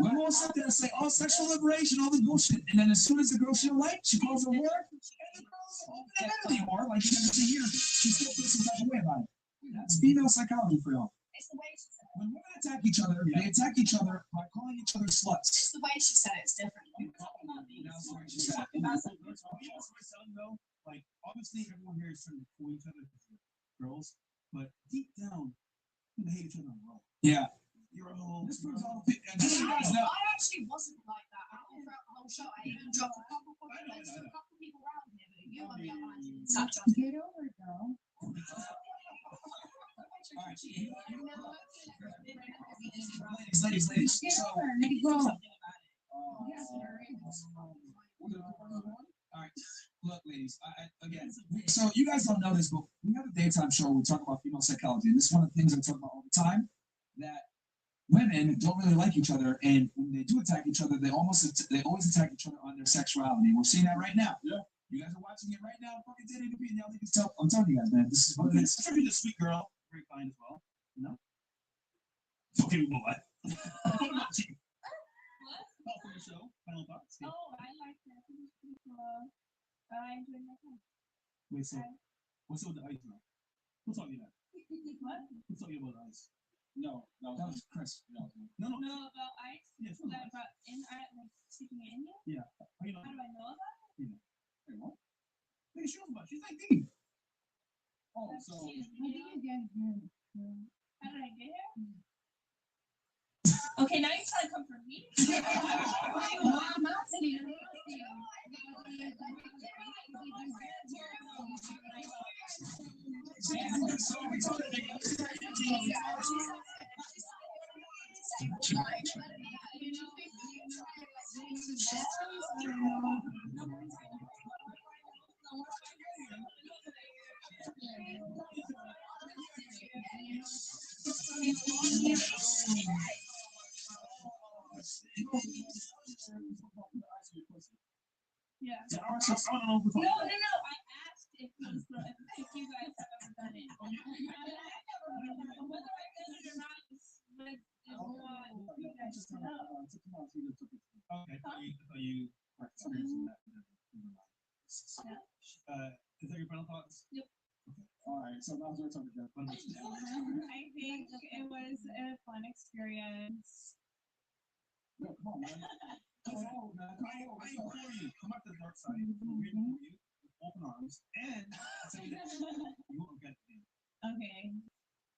Women will sit there and say, oh, sexual liberation, all this bullshit. And then as soon as the girl she don't like, she calls her whore, and the girl's open and anymore. Like she never see here, she still feels some type of way about it. That's female psychology for y'all. It's the way she said it. When women attack each other, they attack each other by calling each other sluts. It's the way she said it. It's different. That's what she said. Like, obviously, everyone here is trying to fool each other because they're girls, but deep down, they hate each other on the road. Yeah. You're a whole. This proves all the just so you guys know. I actually wasn't like that throughout the whole show. I even dropped a couple people around here, but you on the other hand, sat down. Get over it, girl. Ladies. Get So, over it. Let it go. all right, look, ladies. Again, so you guys don't know this, but we have a daytime show where we talk about female psychology, and this is one of the things I talk about all the time. That women don't really like each other, and when they do attack each other, they always attack each other on their sexuality. We're seeing that right now. Yeah. You guys are watching it right now. Fucking 1080p, and y'all think it's tough. I'm telling you guys, man, this is what it is. Especially the sweet girl. Very fine as well. You know? Okay, we move on. What about you? Thoughts on the show? Final thoughts? Yeah. Oh, I like that. I enjoyed my time. Wait, so what's up with the ice now? Who's talking about? What? Who's talking about the ice? No, that was Chris. No. No, about ice? Yeah, it's Is not that about like speaking in India? Yeah. How you know? How do I know about it? Hey, what? Hey, she knows about it. She's 19. Oh, so How did you get here? How did I get here? Okay, now you're trying to come for me? I'm not saying Yeah. I don't know if we're No, talking I asked if you guys have ever done it. I've never done it. Whether I did it or not is not you guys to know. Okay, I thought you were experiencing that. Yeah. Is that your final thoughts? Yep. Okay. All right. right, so now we're talking about fun. I think it was a fun experience. No, come on, man. Come on, man. Come on, I ain't for you. Come out to the dark side. We're waiting for you with open arms. And I'll tell you this, you won't get it. Okay.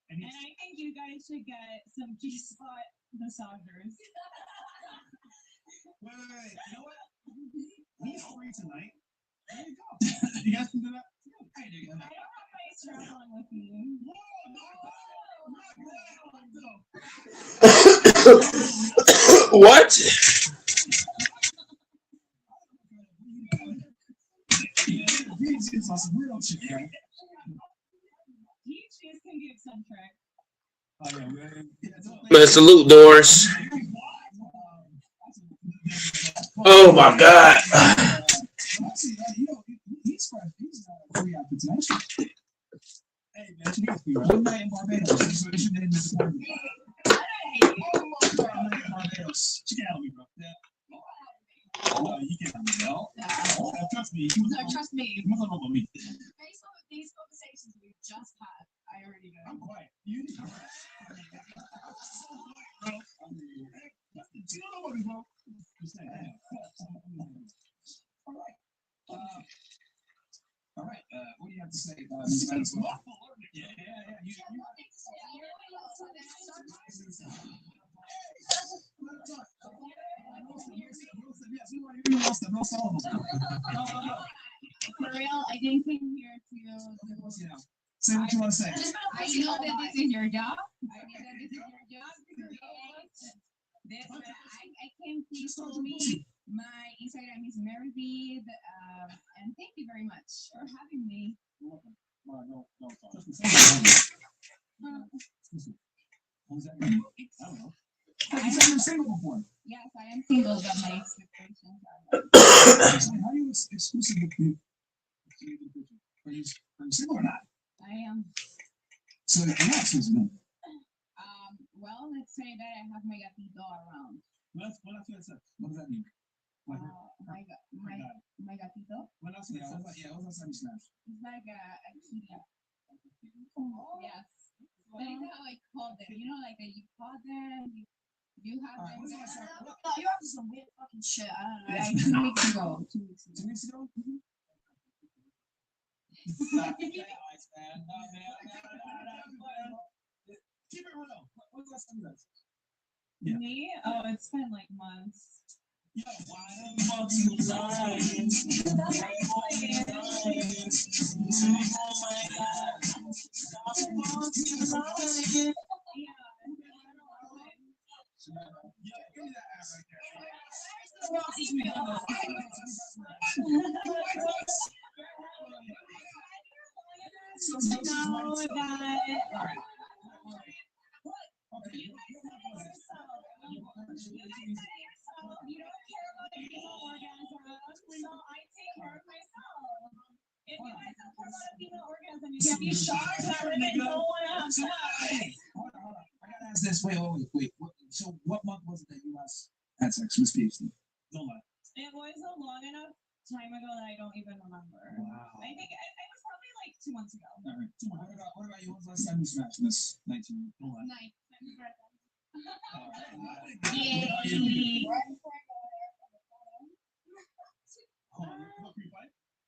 And And I think you guys should get some G-spot massagers. wait. You know what? He's free tonight. There you go. You guys can do that? Yeah. Hey, there you go. I don't have my strap on with me. What? DJ's on some real shit, man. DJs can be eccentric. Oh, yeah, man. Man, salute, Doris. Oh my God. He's free after tonight. Hey, man, you guys be one night in Barbados. So you didn't disappoint me. One night in Barbados. She can help me, bro. Yeah. No, you can't help me, no. Trust me. Trust me. You must know about me. Based on these conversations we've just had, I already know. I'm quiet. You need to. Bro. You don't know about me, bro. Just saying. All right. All right. What do you have to say, Ms. Madison? Yeah. For real, I didn't came here to. Say what you want to say. I know that this is your job. I know that this is your job. I came to show me. My Instagram is Marybead, and thank you very much for having me. No. What does that mean? I don't know. You said you were single before. Yes, I am single, but my expectations are. How are you exclusive with you? Are you single or not? I am. So you're not exclusive then? Well, let's say that I have my gatito around. What does that mean? My gatito. What else? Yeah, what's that Spanish? It's like a kitty. Yes. That is how I call them. You know, like you call them, you have them. No, you're up to some weird fucking shit. I don't know. Like 2 weeks ago. 2 weeks ago. 2 weeks ago? Keep it real. What's the last time you guys? Yeah. Me? Oh, it's been like months. Yo, why You can't be shocked that women don't want to have sex. Hold on. I gotta ask this. Wait. So what month was it that you last had sex with PhD? Don't lie. It was a long enough time ago that I don't even remember. Wow. I think it was probably like 2 months ago. All right. What about you? When's the last time you smashed this 19? Don't lie. Night. Yay.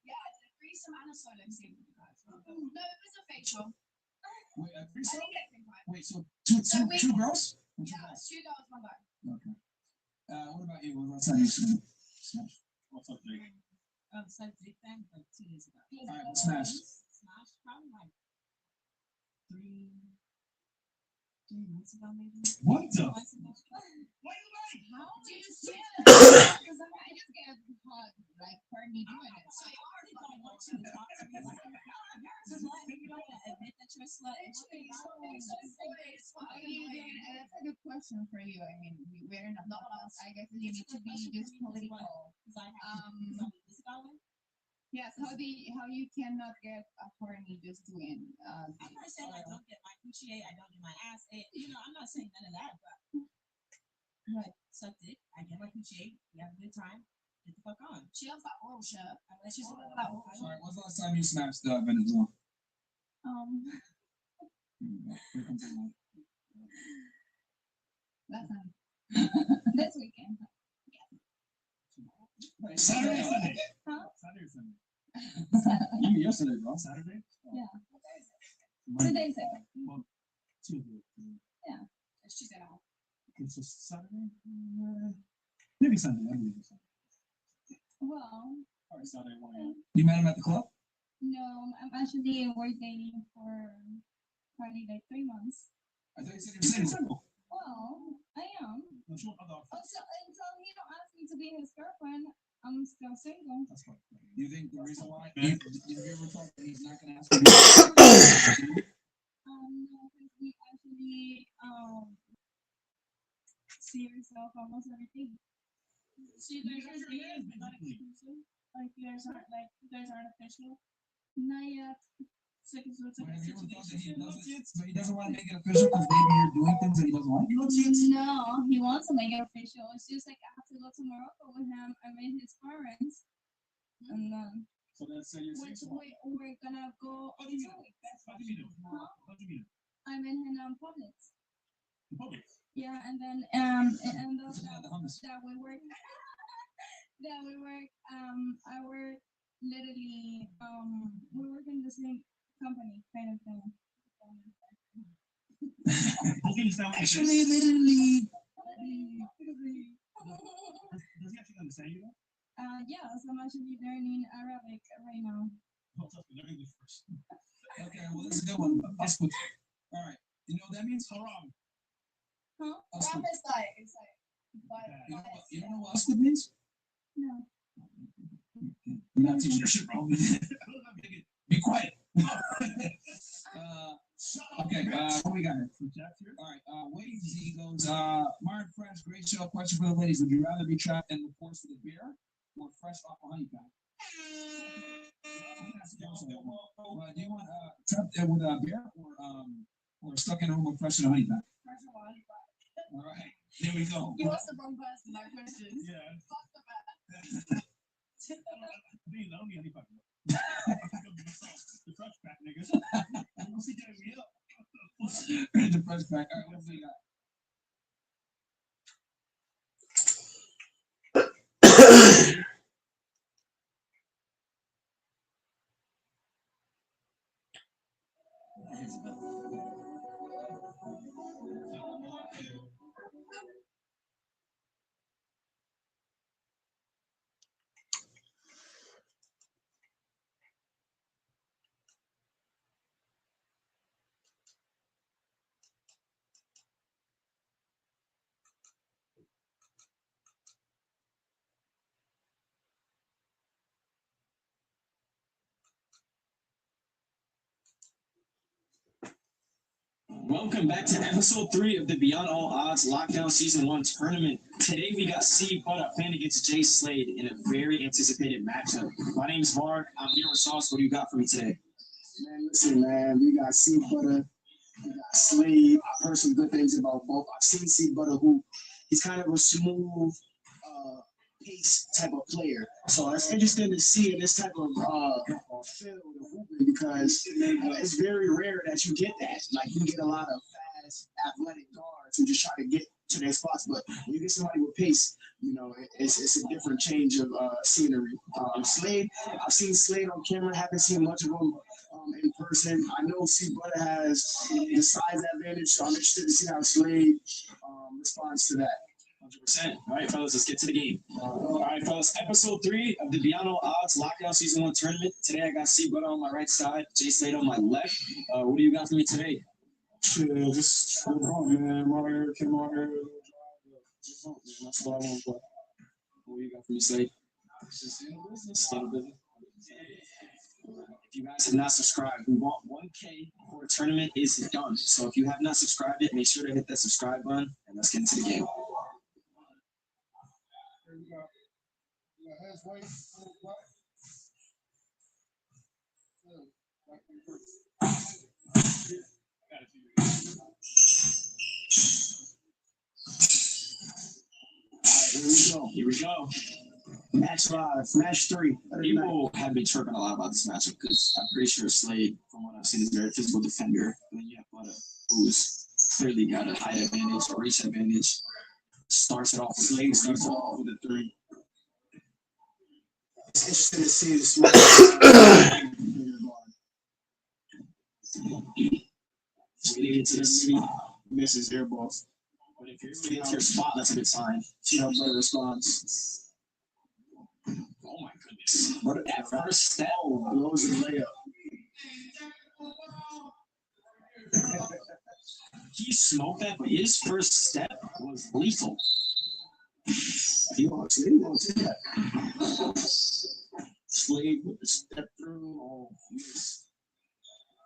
Yeah, I did a threesome and a solo scene with you guys. No, it was a facial. Wait, a threesome? I didn't get thing right. Wait, so two girls? Yeah, it's 2 girls, 1 guy. Okay. What about you? When's the last time you smashed? What's up, Jake? So big thing like 2 years ago. All right, well, smash. Smash probably like 3 months ago, maybe. What the? Months ago. How do you say that? Because I just get caught, like, heard me doing it. So you already don't want to talk to me. You don't want to admit that you're a slut. That's a good question for you. I mean, we're not, I guess you need to be just political. Yes, how you cannot get a horny just doing. I'm not saying I don't get my coochie ate, I don't get my ass ate. I'm not saying none of that, but suck dick, I get my coochie ate, we have a good time, get the fuck on. She loves that oral shit. Unless she's All right, when's the last time you smashed Venezuela? Here comes the line. That's this weekend. Saturday or Sunday? Huh? Saturday or Sunday? You mean yesterday, bro. Saturday? Yeah. Monday. Today's it. Well, Tuesday. Yeah. She said off. It's just Saturday? Maybe Sunday. I believe it's Sunday. Well, All right, Saturday, 1 a.m. You met him at the club? no, I'm actually work dating for probably like 3 months. I thought you said you were single. Well, I am. Don't you want other options? Also, until he don't ask me to be his girlfriend, I'm still single. That's fine. You think the reason why? Man. Did you ever talk that he's not gonna ask you? No, because we actually see yourself almost everything. So you guys are dating, but not exclusive? Like you guys aren't official? Not yet. So it's like Have a you ever thought that he situation. doesn't? So he doesn't want to make it official because maybe you're doing things that he doesn't like? No, he wants to make it official. It's just like I have to go to Morocco with him. I met his parents. And then So that's you're single. we're gonna go How do you meet to him? How do you meet him? Huh? How do you meet him? I met him in Publix. In public. Yeah, and then and those that we work I work literally we work in the same company kind of thing. Actually, literally. Does he actually understand you though? Yes, I'm actually learning Arabic right now. Oh, trust me, learn English first. Okay, well, this is a good one. Askut. All right. You know what that means? Haram. Huh? Askut. It's like, You don't know what Askut means? No. You're not teaching your shit, bro. Be quiet. Okay, what we got here? All right, Wade Z goes, Martin Fresh, great show. Question for the ladies. Would you rather be trapped in the forest with a bear or fresh off a honey pack? Do you want trapped there with a bear or stuck in a room with fresh and a honey pack? All right, here we go. He wants to bump us my questions. Yeah. I don't need any fucking. The fresh pack, nigga. What's he getting me up? The fresh pack. All right, what else we got? Welcome back to episode 3 of the Beyond All Odds Lockdown Season 1 tournament. Today we got C Butter playing against Jay Slade in a very anticipated matchup. My name is Mark. I'm here with Sauce. What do you got for me today? Man, listen, man, we got C Butter, we got Slade. I've heard some good things about both. I've seen C Butter, who he's kind of a smooth pace type of player. So it's interesting to see in this type of field of hooping because it's very rare that you get that. Like you get a lot of fast, athletic guards who just try to get to their spots, but when you get somebody with pace, you know, it's a different change of scenery. Slade, I've seen Slade on camera, haven't seen much of him in person. I know C Butter has the size advantage, so I'm interested to see how Slade responds to that. 100%. All right, fellas, let's get to the game. All right, fellas, episode 3 of the Beyond All Odds Lockdown Season 1 tournament. Today I got C Butter on my right side, Jay Slade on my left. What do you got for me today? Shit, just man. Mario came out here. That's what I want to play. What do you got for me, Slade? If you guys have not subscribed, we want 1K before the tournament is done. So if you have not subscribed it, make sure to hit that subscribe button and let's get into the game. Here we go. Match 5, match 3. People have been chirping a lot about this matchup because I'm pretty sure Slade, from what I've seen, is a very physical defender. And then you have Butter, who's clearly got a height advantage, a reach advantage. Starts it off. Slade starts it off with a 3. It's interesting to see the small. Really into the city. Misses air balls. But if you're really into your spot, that's a good sign. See how Butter responds. Oh my goodness. Butter That first step. blows the layup. He smoked that, but his first step was lethal. He wants it. Slade with the step through. Oh, yes.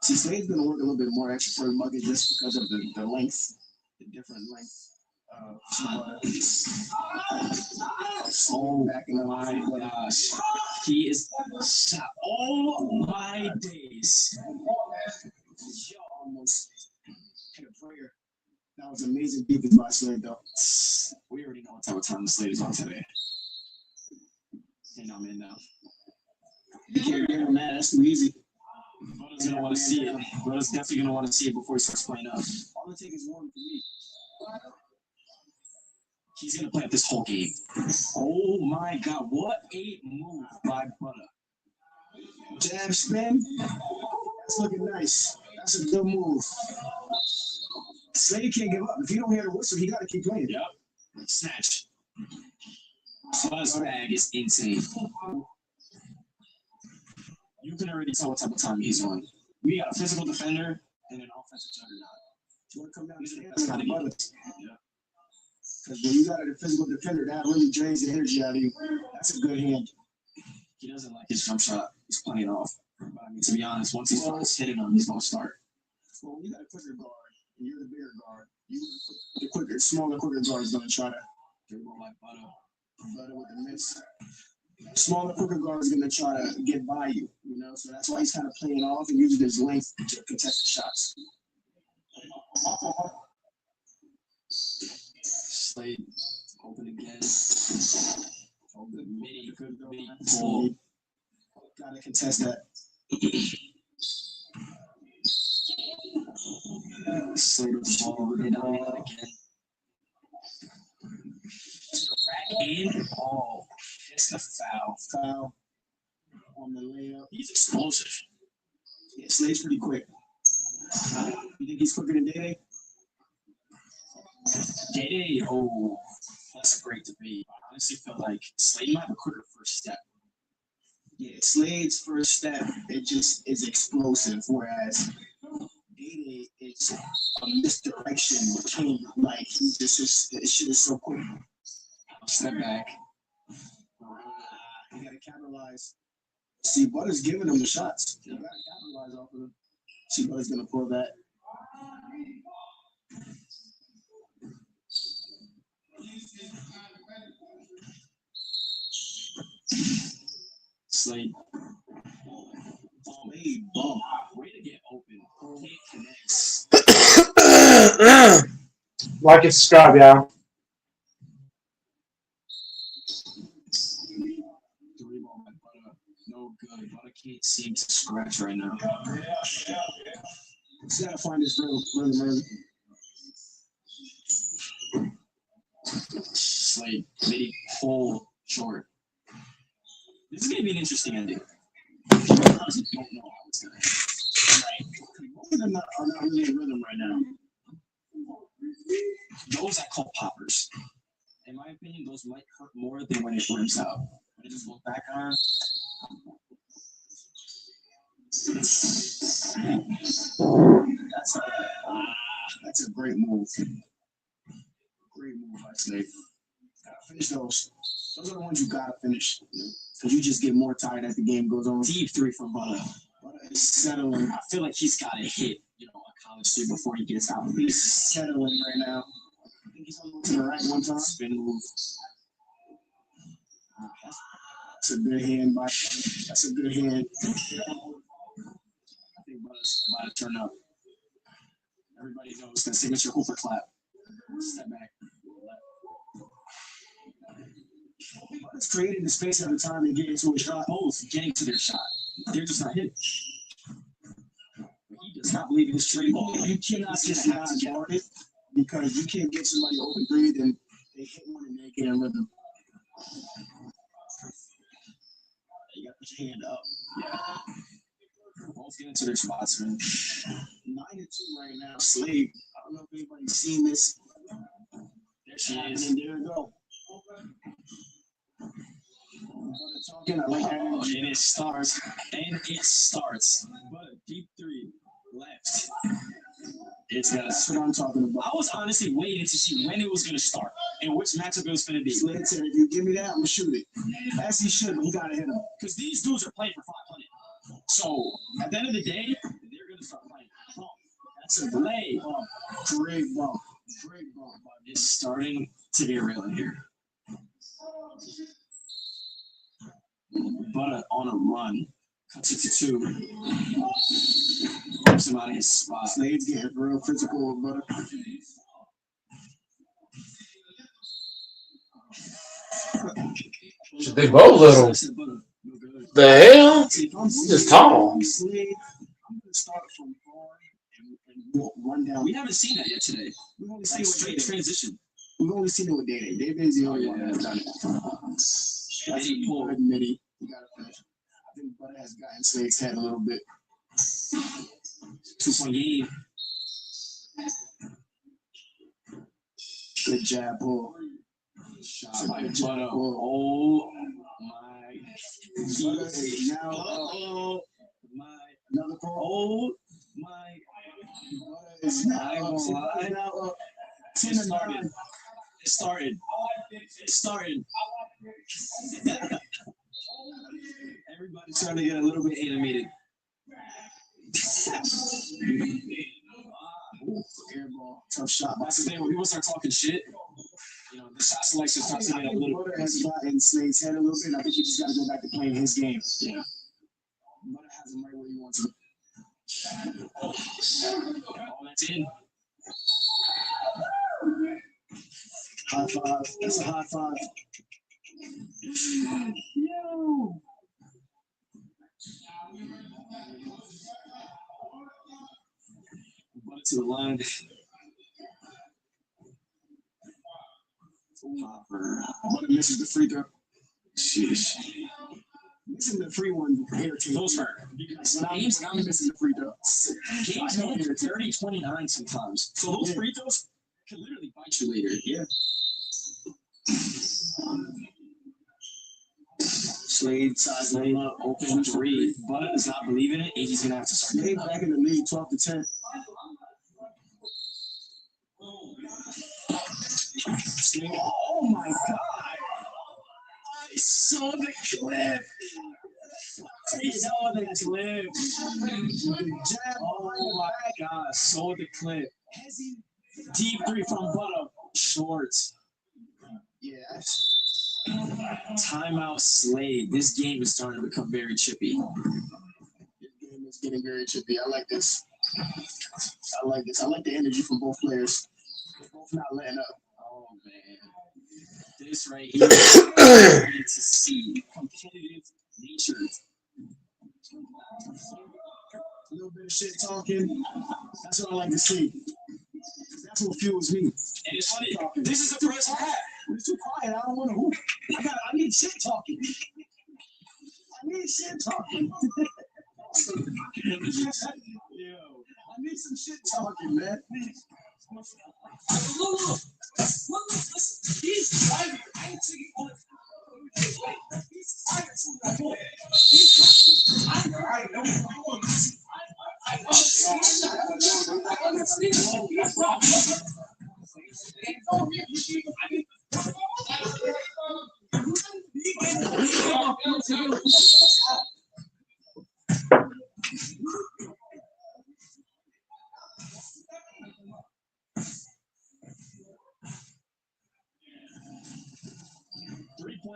See, Slade's going to work a little bit more extra for Mugget just because of the length, the different length. Oh my gosh. He is shot. Oh my days. Yo, almost hit a prayer. That was amazing defense by Slade, though. We already know what type of time the Slade is on today. And I'm in now. You can't get him that. That's too easy. Butter's gonna want to see it. Butter's definitely gonna want to see it before he starts playing up. All it takes is one for me. He's gonna play up this whole game. Oh my god, what a move by Butter. Jab spin. That's looking nice. That's a good move. Slade can't give up. If he don't hear the whistle, he got to keep playing. Yep. Snatch. Buzz bag is insane. You can already tell what type of time he's on. We got a physical defender and an offensive juggernaut. You want to come down These are to the best kind of Butter. games. Yeah. Because when you got a physical defender, that really drains the energy out of you. That's a good hand. He doesn't like his jump shot. He's playing off. But I mean, to be honest, once he starts hitting them, he's gonna start. Well, when you got a quicker guard, and you're the bigger guard, the quicker, smaller, quicker guard is going to try to dribble like Butter with the miss. Smaller, quicker guard is going to try to get by you, you know. So that's why he's kind of playing off and using his length to contest the shots. Slade open again. Oh, good mini pull. Got to contest that. Slade with the ball and again. Rack in. Oh, it's the foul. Foul on the layup. He's explosive. Yeah, Slade's pretty quick. You think he's quicker than Day? Day, oh, that's a great debate. I honestly feel like Slade might have a quicker first step. Yeah, Slade's first step, it just is explosive, whereas Day is a misdirection king. Like, he just, this shit is so quick. Step back. You gotta capitalize. See, Butter's giving him the shots. You gotta capitalize off of him. See, Butter's gonna pull that. Slade. Hey, bump. Way to get open. Can't connect. Like and subscribe, y'all. Three ball by Butter. No good. Butter can't seem to scratch right now. He's gotta find his rhythm. Slade. Midi pull short. This is gonna be an interesting ending. I honestly don't know how it's gonna end. Right. Both of them are not really in rhythm right now. Those I call poppers. In my opinion, those might hurt more than when it rims out. When it just goes back on. That's a great move. Great move by Slade. Gotta finish those. Those are the ones you gotta finish. Because you just get more tired as the game goes on. Deep three from Butter. Butter is settling. I feel like he's got to hit, a college three before he gets out. He's settling right now. I think he's on to the right one time. Spin move. That's a good hand by. That's a good hand. I think Butter's about to turn up. Everybody knows the signature Hooper clap. Step back. It's creating the space every time they get into a shot. Both getting to their shot. They're just not hitting. He does not believe in his trade ball. You cannot just not guard it because you can't get somebody open three, then they hit one and they get in rhythm. You gotta put your hand up. Yeah. Both get into their spots, man. 9-2 right now. Slade. I don't know if anybody's seen this. There she is. And there we go. Talking, I like that energy. And it starts. But a deep three left. That's what I'm talking about. I was honestly waiting to see when it was going to start and which matchup it was going to be. Slade said, if you give me that, I'm going to shoot it. As he should, but he got to hit him. Because these dudes are playing for 500. So at the end of the day, they're going to start playing. Bump. That's a delay. Great bump. Great bump. It's starting to get real in here. But on a run, cuts it to 2. Puts him out of his spot. Slade's getting real physical with Butter. They both little. The hell? He's just tall. Slade, I'm going to start from far and run down. We haven't seen that yet today. We've only seen Like it with straight Day-Day. transition. We've only seen it with Day-Day. Day-Day's the only one that's done it. That's a good midi. You got to finish. I think Butter has gotten Slade's head a little bit. 2.8. Good jab pull. Shot by Butter. Oh my. Butter is now Oh my. another call. Oh my. Butter is now I up. won't lie. Butter is now up. It 10 and 9. started. It started. It started. Everybody's starting to get a little bit animated. Air ball. Tough shot. That's the thing. When people start talking shit, you know, the shot selection starts to I get a think little Butter has gotten Slade's head a little bit. I think he just got to go back to playing his game. Yeah. Butter has him right where he wants him. Oh, that's in. High five. That's a high five. Yo. Butter to the line. Hopper. Butter misses the free throw. Sheesh. Missing the free one irritates Those me. hurt. Because now he's missing the free throw. Games go 30-29 sometimes. So those free throws can literally bite you later. Yeah. Slade size lane up, Open 3. Butter does not believe in it, and he's gonna have to start. Slade back in the lead, 12-10. Slade. Oh my god! I saw the clip. I saw the clip. Oh my god! Saw the clip. Deep 3 from Butter. Shorts. Yes. Timeout Slade. This game is starting to become very chippy. This game is getting very chippy. I like this. I like this. I like the energy from both players. They're both not letting up. Oh man. This right here is what I wanted to see. Competitive nature. A little bit of shit talking. That's what I like to see. That's what fuels me. And it's funny, this is the first half. It's too quiet. I don't want to hoop. I need shit talking. I need shit talking. Yo. I need some shit talking, man.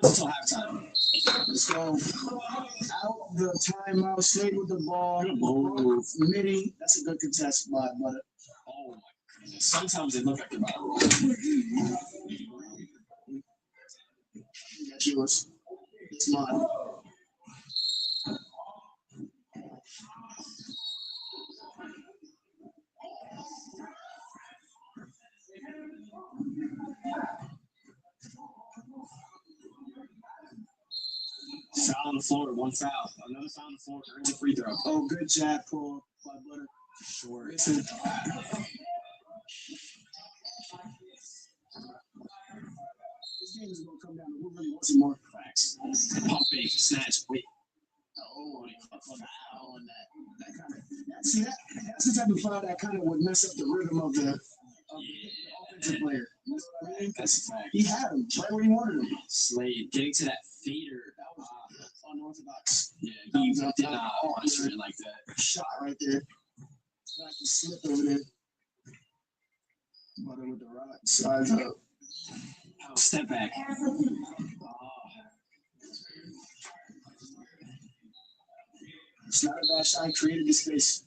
Until halftime. So out the timeout, Slade with the ball. Midi, that's a good contest by Butter. Oh my goodness. Sometimes it looks like they're about to roll. That's yours. It's mine. Foul on the floor, one foul. Another foul on the floor, earns a free throw. Oh, good job, Paul. My butter. Short. Listen. This game is gonna come down to who really wants it more. Facts. Pump fake, snatch, wait. Oh, foul on that. That kind of. See that? That's the type of foul that kind of would mess up the rhythm of the offensive player. You know what I mean? That's a fact. He had him right where he wanted him. Slade getting to that fader. That was unorthodox. Yeah, he did not answer it like that. Shot right there. Back to slip over there. Butter with the rock. Size up. Oh, step back. It's not a bad shot. He created the space.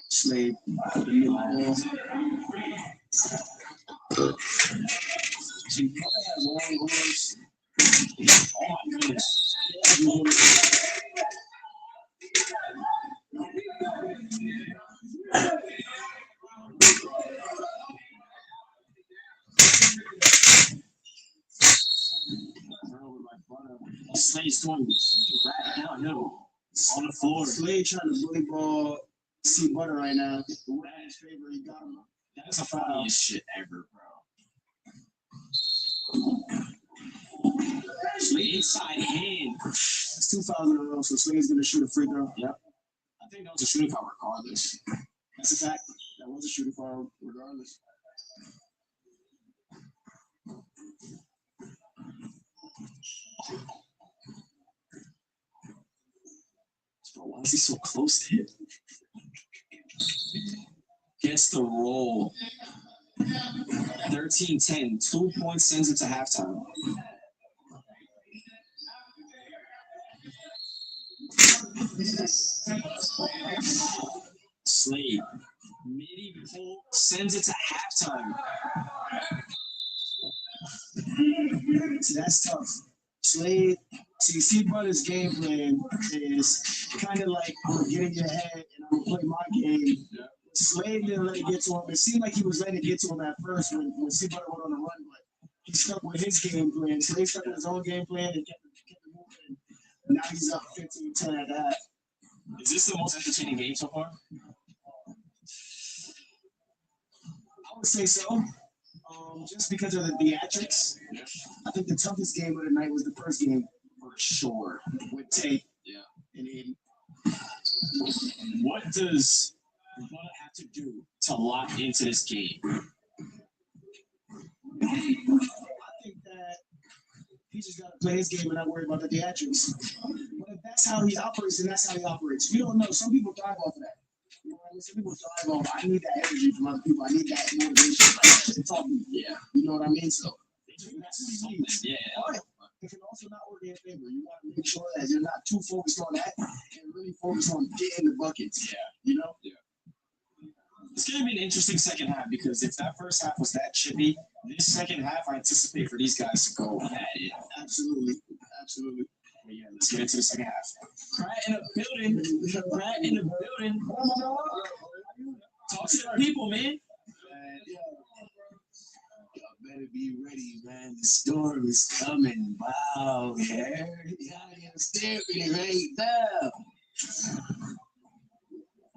Slade. The middle ball. She probably has long arms. Oh my goodness. Slade's going right down, no. On the floor. Slade trying to bully ball C Butter right now. In his favor, he got him. That's the funniest shit ever, bro. Slade inside hand. It's 2 fouls in a row, so Slade's gonna shoot a free throw. Yep. I think that was a shooting foul regardless. That's a fact. That was a shooting foul regardless. Bro, why is he so close to him? Gets the roll. 13-10. 2 points sends it to halftime. Slade. Midi pull sends it to halftime. See, that's tough. Slade, see, Butter's game plan is kind of like, I'm gonna get in your head and I'm gonna play my game. Slade didn't let it get to him. It seemed like he was letting it get to him at first when C Butter went on the run, but he stuck with his game plan. Slade stuck with his own game plan and kept it moving. And now he's up 15-10 at that. Is this the most entertaining game so far? I would say so. Just because of the theatrics. I think the toughest game of the night was the first game for sure with Tate. Yeah. And Aiden. What does Butter have to do to lock into this game? I think that he just got to play his game and not worry about the theatrics. But if that's how he operates, then that's how he operates. You don't know. Some people thrive off of that. You know what I mean? Some people thrive off, I need that energy from other people. I need that motivation. Like, it's all me. Yeah. You know what I mean? So that's what he needs. Yeah. But it can also not work in your favor. You got to make sure that you're not too focused on that and really focus on getting the buckets. Yeah. You know? Yeah. It's going to be an interesting second half because if that first half was that chippy, this second half I anticipate for these guys to go at it. Absolutely. Absolutely. But yeah, let's get into the second half. Pratt in the building. Pratt in the building. Talk to the people, man. Better be ready, man. The storm is coming. Wow, yeah. Staring right now.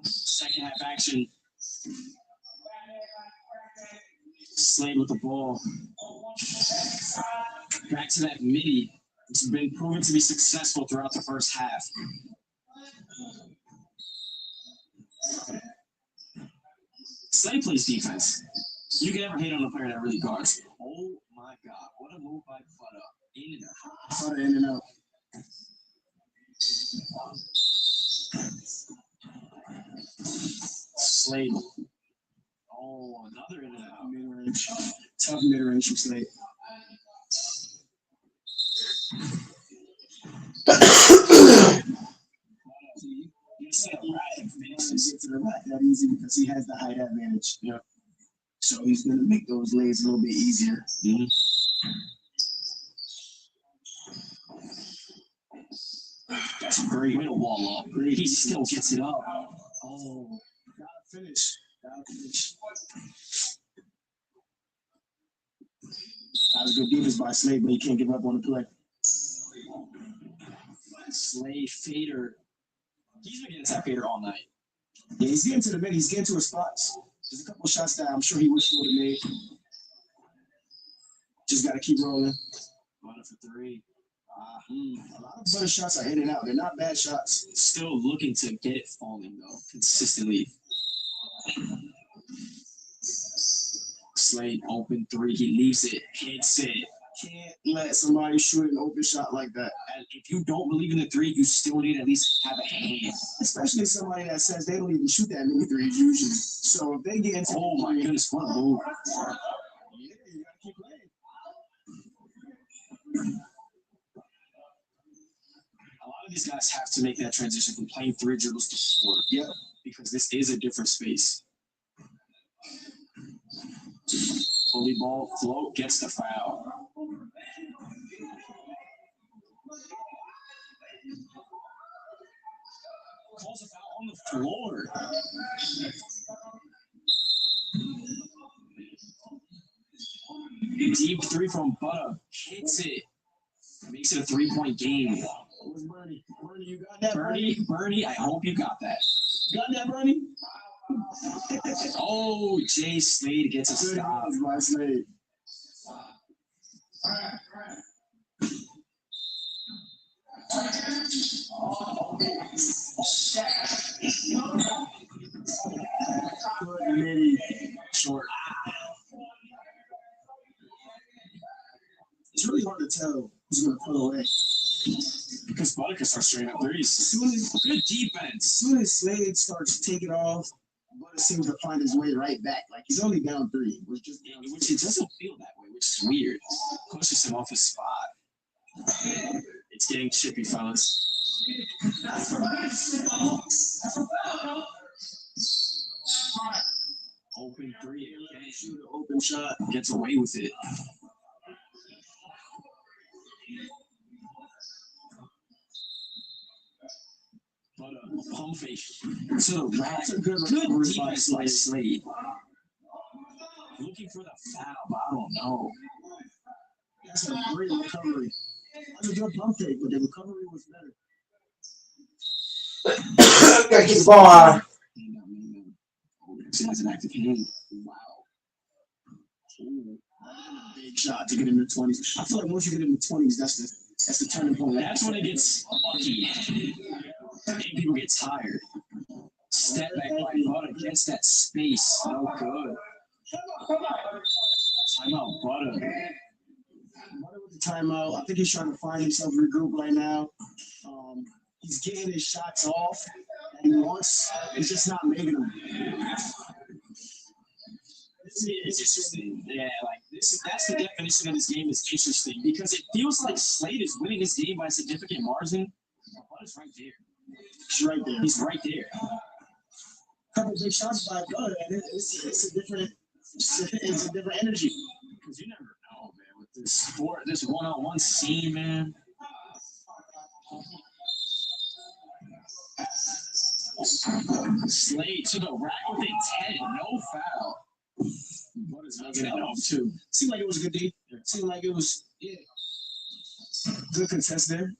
Second half action. Slade with the ball. Back to that midi. It's been proven to be successful throughout the first half. Slade plays defense. You can never hate on a player that really guards. Oh my God, what a move by Butter. In and out. Butter in and out. Slade. Oh, another in and out. Mid-range. Tough mid-range from Slade. Get to the rack that easy because he has the height advantage. Yep. So he's gonna make those lays a little bit easier. That's a great way to wall up. He still gets it up. Oh, gotta finish. Gotta finish. That was good defense by Slade, but he can't give up on the play. Slade fader. He's been getting that fader all night. Yeah, he's getting to the mid. He's getting to his spots. There's a couple of shots that I'm sure he wish he would have made. Just got to keep rolling. Butter for three. A lot of Butter shots are in and out. They're not bad shots. Still looking to get it falling, though, consistently. Slade open three. He leaves it, hits it. Can't let somebody shoot an open shot like that. And if you don't believe in the three, you still need to at least have a hand. Especially somebody that says they don't even shoot that many threes usually. So if they get into oh my goodness, what a move. Yeah, you gotta keep playing. A lot of these guys have to make that transition from playing three dribbles to four. Yeah. Because this is a different space. Fully ball float gets the foul. Calls a foul on the floor. Deep three from Butter. Hits it. Makes it a 3-point game. Where's Bernie? Bernie, you got that? Bernie, I hope you got that. Got that, Bernie? Oh, Jay Slade gets a stop. By Slade. Short. It's really hard to tell who's going to put away. Because Butter can start straight up threes. Good defense. As soon as Slade starts taking off, Butter seems to find his way right back. Like he's only down three. Which it doesn't feel that way, which is weird. Pushes him off his spot. It's getting chippy, fellas. Open three again. Shoot an open shot. Gets away with it. But pump fake to the rack. Good defense by Slade. Looking for the foul, but I don't know. That's a great recovery. That's a good pump fake, but the recovery was better. Gotta keep the ball high. He has an active hand. Wow. Ooh. Big shot to get in the 20s. I feel like once you get in the 20s, that's the turning point. That's when it gets lucky. And people get tired. Step back by Butter gets that space. No good. Timeout, Butter. Butter with the timeout. I think he's trying to find himself, regroup right now. He's getting his shots off that he wants. He's just not making them. It's interesting. Yeah, like that's the definition of this game is interesting because it feels like Slade is winning this game by a significant margin. Butter's right there. He's right there. He's right there. Couple big shots by Butter, and it's a different energy. Because you never know, man, with this one-on-one scene, man. Slade to the rack with a 10, no foul. Butter's making it up too. Seemed like it was a good D. Seemed like it was, good contest there.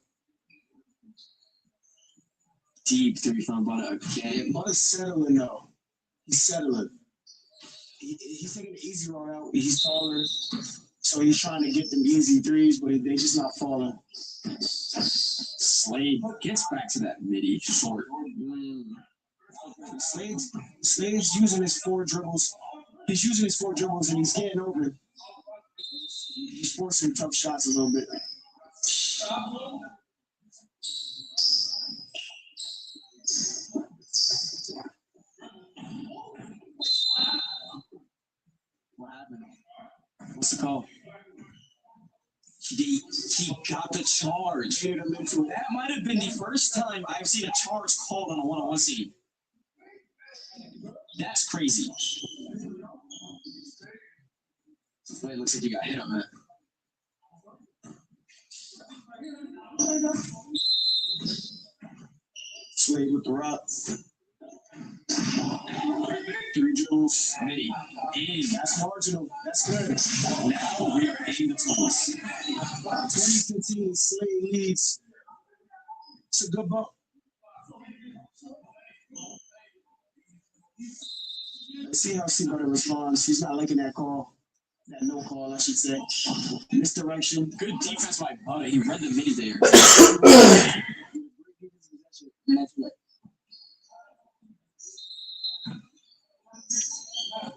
Deep three from Butter again. Butter's settling though. He's settling. He's taking the easy route out. He's taller, so he's trying to get them easy threes, but they just not falling. Slade gets back to that midi short. Slade's using his four dribbles. He's using his four dribbles and he's getting open. He's forcing tough shots a little bit. What happened? What's the call? He got the charge. That might have been the first time I've seen a charge called on a one-on-one scene. That's crazy. Slade looks like you got hit on that. Slade with the rock. 3 joules. Midi. In. That's marginal. That's good. Now we are in the tools. 2015, Slade leads. It's a good bump. Let's see how C-Butter responds. He's not liking that call. That no call, I should say. Misdirection. Good defense by Butter. He read the midi there. Left leg.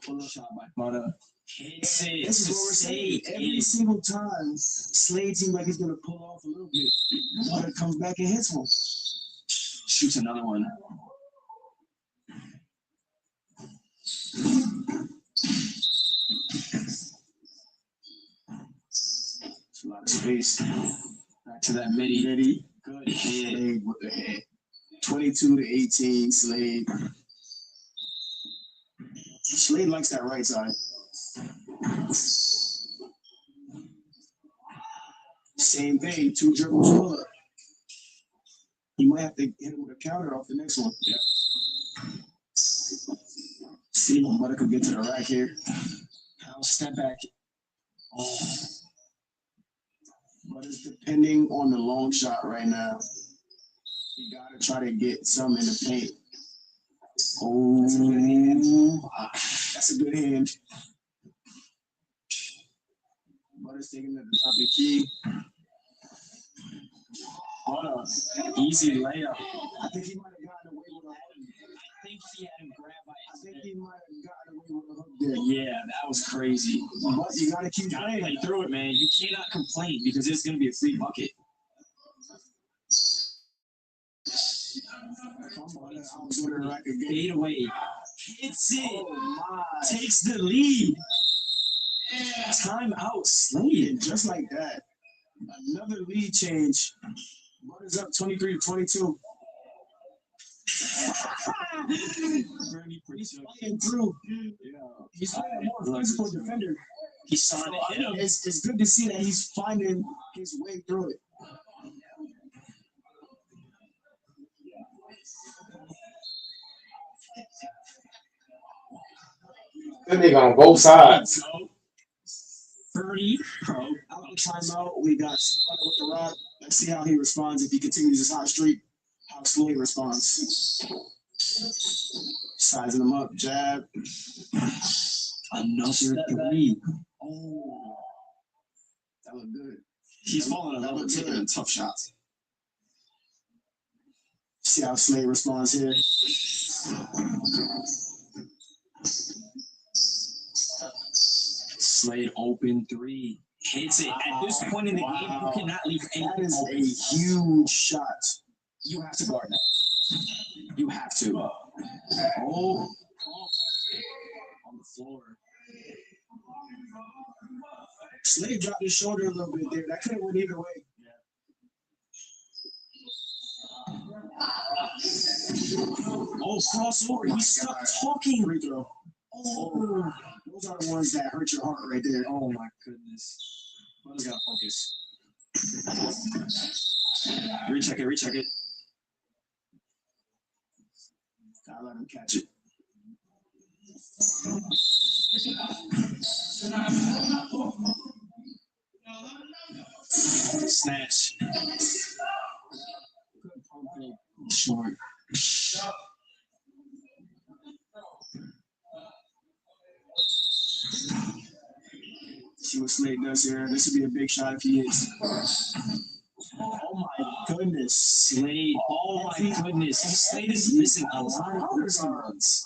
Pull shot by Butter. Hits it. This is what we're saying. Every single time, Slade seems like he's going to pull off a little bit. Butter comes back and hits one. Shoots another one. It's a lot of space. Back to that midi. Good hit. Slade with the hit. 22 to 18, Slade. Slade likes that right side. Same thing, 2 dribbles pull up. He might have to hit him with a counter off the next one. Yep. See, Butter could get to the rack here. I'll step back. Oh. Butter's depending on the long shot right now. You gotta try to get some in the paint. Oh, that's a good hand. That's a good hand. Butter's taking it to the top of the key. Butter. Easy layup. I think he might have gotten away with a hook. I think he had him grab by I his think head. he might have gotten away with a hook there. Yeah, that was crazy. But you gotta keep Gotta play through it, man. You cannot complain because it's gonna be a free bucket. Fade away. Hits it. Oh, Takes the lead. Time out, Slade. Just like that. Another lead change. Butter's up 23 to 22. He's playing through. He's playing a more physical defender. He's starting to hit him. It's good to see that he's finding his way through it. That nigga on both sides. 30 pro. Out of timeout, we got C-Butter with the rock. Let's see how he responds if he continues his hot streak. How Slade responds. Sizing him up, jab. Another 3. Oh, that looked good. He's falling a little bit in tough shots. See how Slade responds here. Slade open 3. Hits it. At this point in the game, you cannot leave That anything is open. a huge shot. You have to guard that. You have to. Oh. On the floor. Slade dropped his shoulder a little bit there. That could have went either way. Oh, crossover. He's stuck talking. Free throw. Oh, those are the ones that hurt your heart right there. Oh my goodness. Butter's gotta focus. Recheck it, recheck it. Gotta let him catch it. Snatch. Good pump fake. Short. See what Slade does here. This would be a big shot if he hits. Oh my goodness. Slade. Oh my goodness. Slade is missing a lot of runs.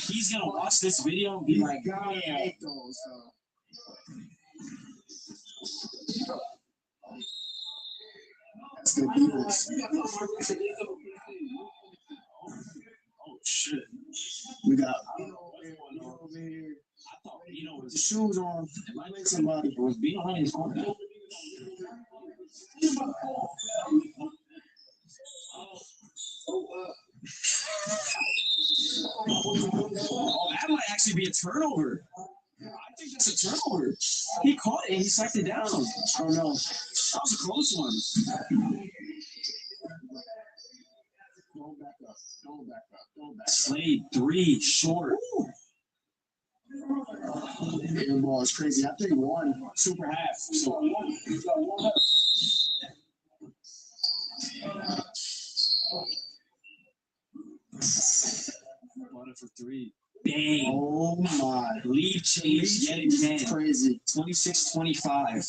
He's gonna watch this video and be like, gotta yeah. make those. That's good defense. Oh shit. We got over here. I thought Bino With was the shoes on. it might Like somebody. it was Bino on his corner. Oh, that might actually be a turnover. I think that's a turnover. He caught it and he sucked it down. Oh no, that was a close one. Go back up. Go back up. Go back up. Slade 3 short. Air ball is crazy. I think one. Super half. So Butter for 3. Bang. Oh my. Lead change yet again. Crazy. 26-25.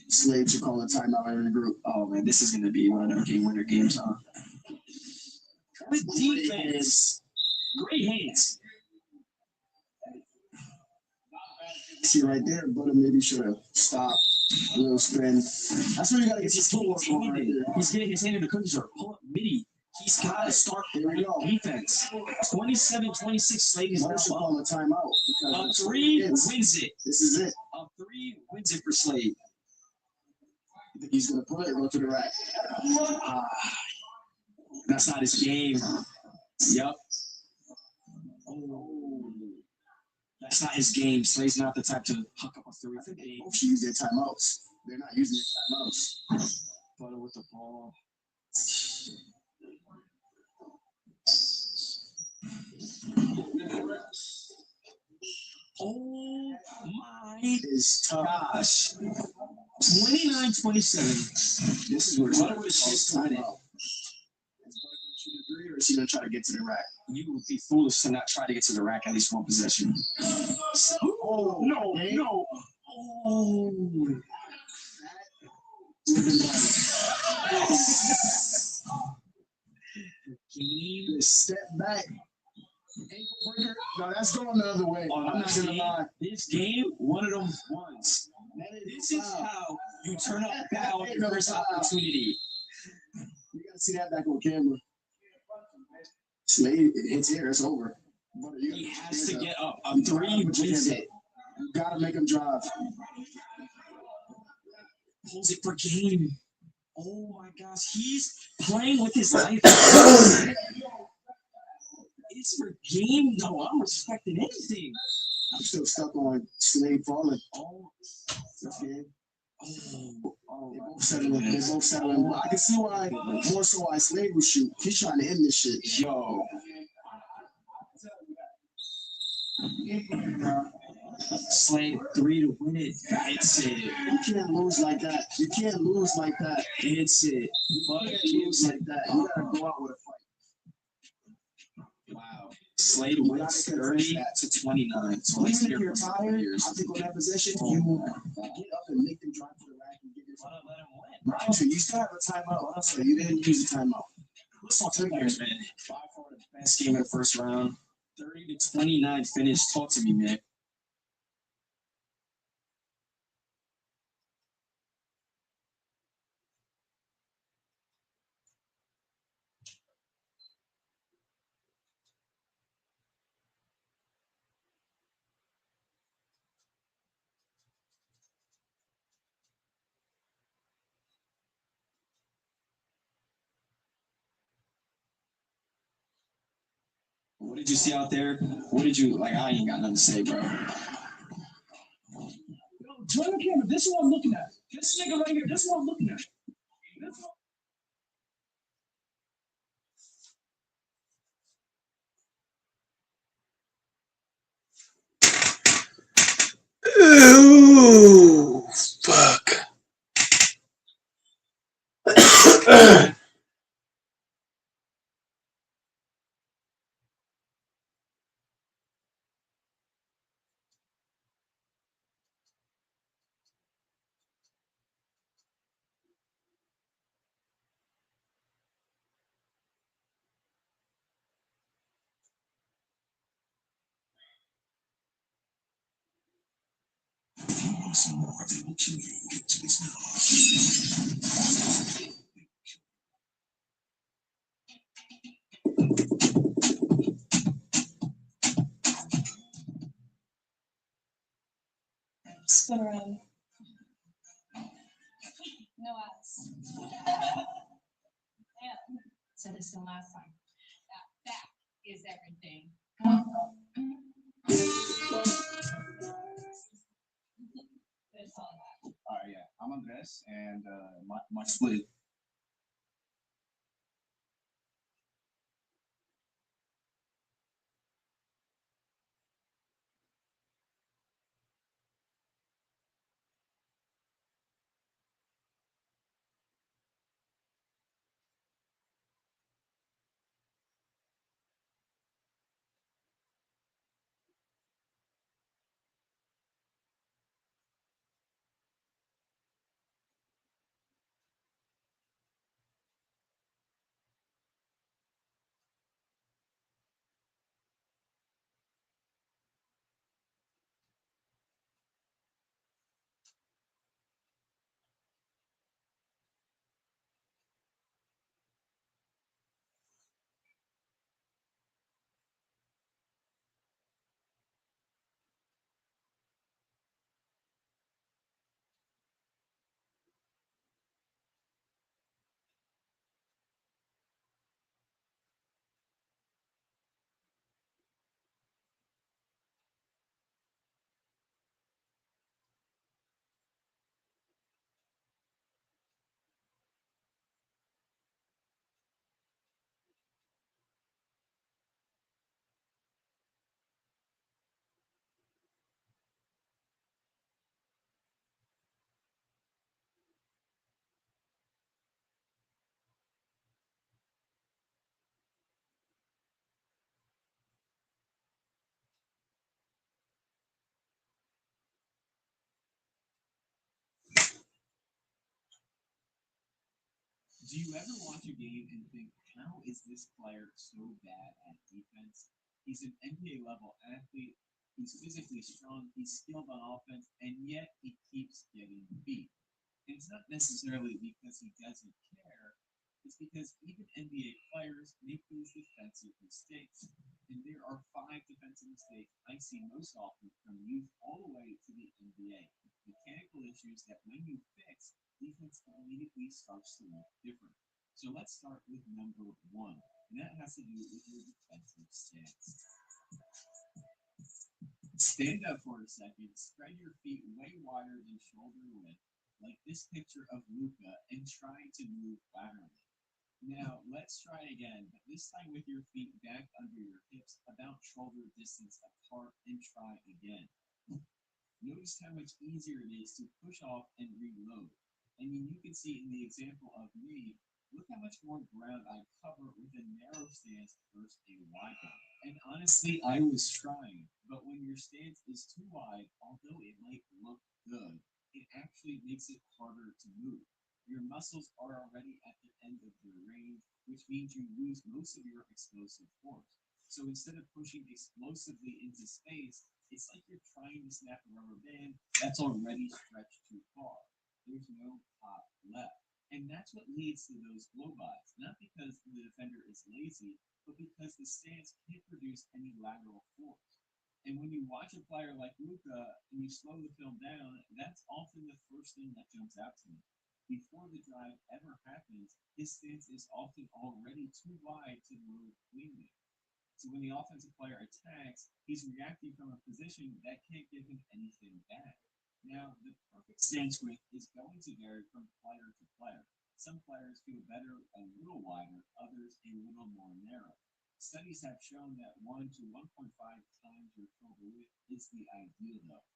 Slade should call a timeout in the group. Oh man, this is gonna be one of our game winner games, huh? Good defense. Great hands. See right there, Butter maybe should have stopped. A little spin. That's where you gotta get his footwork on right there. He's getting his hand in the cookie jar. Pull up midi. He's got to start defense. 27-26. Slade is now should up. call a timeout. Up 3 wins it. This is it. Up 3 wins it for Slade. You think he's gonna pull it or go to the rack? That's not his game. Yup. Oh. That's not his game. Slade's not the type to hook up a 3 for game. Both should use their timeouts. They're not using their timeouts. Butter with the ball. Oh my gosh. 29-27. This is where Butter was just tied it. Shoot a 3 or is he gonna try to get to the rack? You would be foolish to not try to get to the rack at least one possession. Oh no, no. Oh. Game. Step back. Ankle breaker. No, that's going the other way. I'm not gonna lie. This game, one of them ones. This is how you turn up bow at your first opportunity. You gotta see that back on camera. Slade, it's here. It's over. He has to get up. A 3 wins it. You gotta make him drive. Pulls it for game. Oh my gosh, he's playing with his life. It's for game though. I'm respecting anything. I'm still stuck on Slade falling. Oh, okay. They both settling. They both settling. I can see why, more so why Slade would shoot. He's trying to end this shit. Yo. Slade 3 to win it. It's it. You can't lose like that. You can't lose like that. It's it. You can't lose like that. You gotta go out with a fight. Wow. Slade wins 30-29. So let's Even hear if you're from tired, years. I think on that possession, you get up and make them drive to the rack and get your let him win. Right. So you still have a timeout. So you didn't use a timeout. Let's talk to players, man. By far the best game of the first round. 30-29 finish. Talk to me, man. What did you see out there? What did you like? I ain't got nothing to say, bro. Turn the camera. This is what I'm looking at. This nigga right here. This is what I'm looking at. Ooh, fuck. Some more, they will kill you. Get to this now. Spin around. No ads. Yeah. Said this the last time. That back is everything. That's all that. All right, yeah, I'm Andres, and my split. Do you ever watch a game and think, how is this player so bad at defense? He's an NBA level athlete. He's physically strong. He's skilled on offense, and yet he keeps getting beat. And it's not necessarily because he doesn't care. It's because even NBA players make these defensive mistakes. And there are 5 defensive mistakes I see most often from youth all the way to the NBA. Mechanical issues that when you fix, defense immediately starts to look different. So let's start with number 1, and that has to do with your defensive stance. Stand up for a second, spread your feet way wider than shoulder width, like this picture of Luka, and try to move laterally. Now, let's try again, but this time with your feet back under your hips, about shoulder distance apart, and try again. Notice how much easier it is to push off and reload. I mean, you can see in the example of me, look how much more ground I cover with a narrow stance versus a wide one. And honestly, I was trying, but when your stance is too wide, although it might look good, it actually makes it harder to move. Your muscles are already at the end of their range, which means you lose most of your explosive force. So instead of pushing explosively into space, it's like you're trying to snap a rubber band that's already stretched too far. There's no pop left. And that's what leads to those blow-bys, not because the defender is lazy, but because the stance can't produce any lateral force. And when you watch a player like Luka and you slow the film down, that's often the first thing that jumps out to me. Before the drive ever happens, his stance is often already too wide to move cleanly. So when the offensive player attacks, he's reacting from a position that can't give him anything back. Now, the perfect stance width is going to vary from player to player. Some players feel better a little wider, others a little more narrow. Studies have shown that 1 to 1.5 times your shoulder width is the ideal though.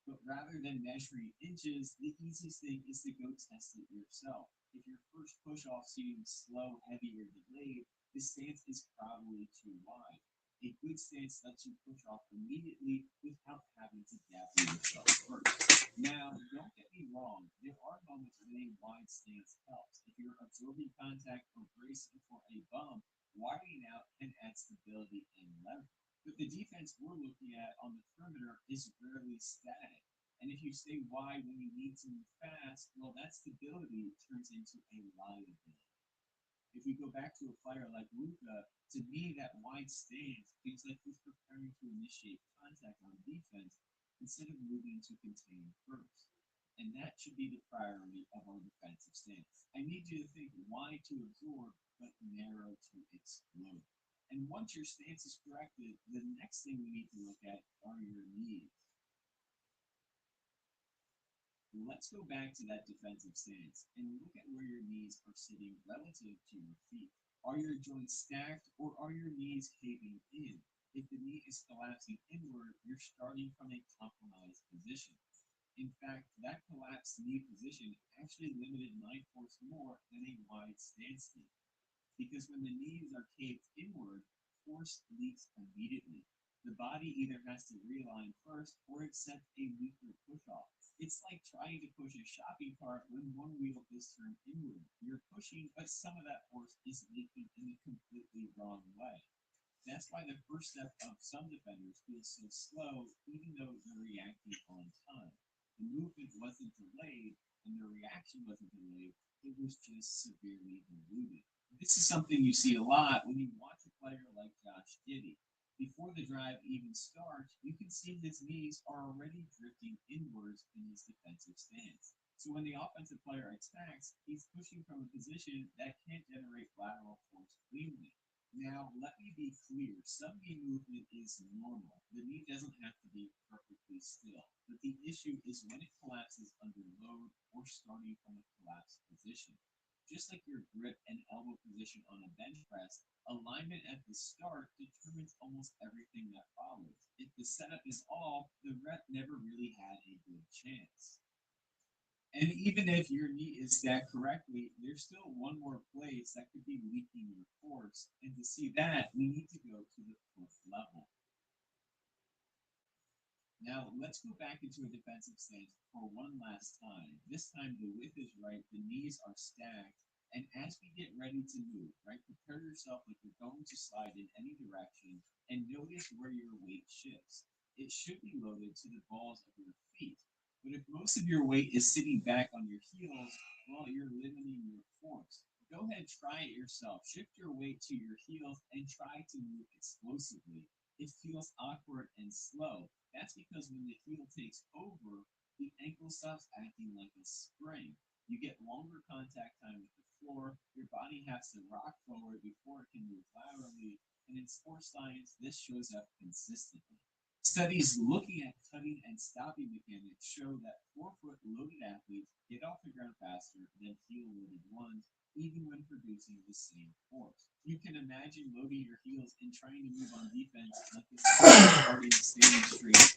But rather than measuring inches, the easiest thing is to go test it yourself. If your first push off seems slow, heavy, or delayed, the stance is probably too wide. A good stance lets you push off immediately without having to gather yourself first. Now, don't get me wrong, there are moments when a wide stance helps. If you're absorbing contact or bracing for a bump, widening out can add stability and leverage. But the defense we're looking at on the perimeter is rarely static. And if you stay wide when you need to move fast, well, that stability turns into a liability. If we go back to a player like Luka, to me, that wide stance feels like he's preparing to initiate contact on defense instead of moving to contain first. And that should be the priority of our defensive stance. I need you to think wide to absorb, but narrow to explode. And once your stance is corrected, the next thing we need to look at are your knees. Let's go back to that defensive stance and look at where your knees are sitting relative to your feet. Are your joints stacked or are your knees caving in? If the knee is collapsing inward, you're starting from a compromised position. In fact, that collapsed knee position actually limited my force more than a wide stance did. Because when the knees are caved inward, force leaks immediately. The body either has to realign first or accept a weaker push-off. It's like trying to push a shopping cart when one wheel is turned inward. You're pushing, but some of that force is leaking in a completely wrong way. That's why the first step of some defenders feels so slow, even though they're reacting on time. The movement wasn't delayed, and the reaction wasn't delayed. It was just severely diluted. This is something you see a lot when you watch a player like Josh Giddey. Before the drive even starts, you can see his knees are already drifting inwards in his defensive stance. So when the offensive player attacks, he's pushing from a position that can't generate lateral force cleanly. Now, let me be clear. Some knee movement is normal. The knee doesn't have to be perfectly still. But the issue is when it collapses under load or starting from a collapsed position. Just like your grip and elbow position on a bench press, alignment at the start determines almost everything that follows. If the setup is off, the rep never really had a good chance. And even if your knee is stacked correctly, there's still one more place that could be leaking your force. And to see that, we need to go to the foot level. Now, let's go back into a defensive stance for one last time. This time, the width is right, the knees are stacked, and as we get ready to move, right, prepare yourself like you're going to slide in any direction, and notice where your weight shifts. It should be loaded to the balls of your feet. But if most of your weight is sitting back on your heels, well, you're limiting your force. Go ahead, try it yourself. Shift your weight to your heels and try to move explosively. It feels awkward and slow. That's because when the heel takes over, the ankle stops acting like a spring. You get longer contact time with the floor. Your body has to rock forward before it can move laterally. And in sports science, this shows up consistently. Studies looking at cutting and stopping mechanics show that forefoot loaded athletes get off the ground faster than heel loaded ones, even when producing the same force. You can imagine loading your heels and trying to move on defense like this starting standing straight.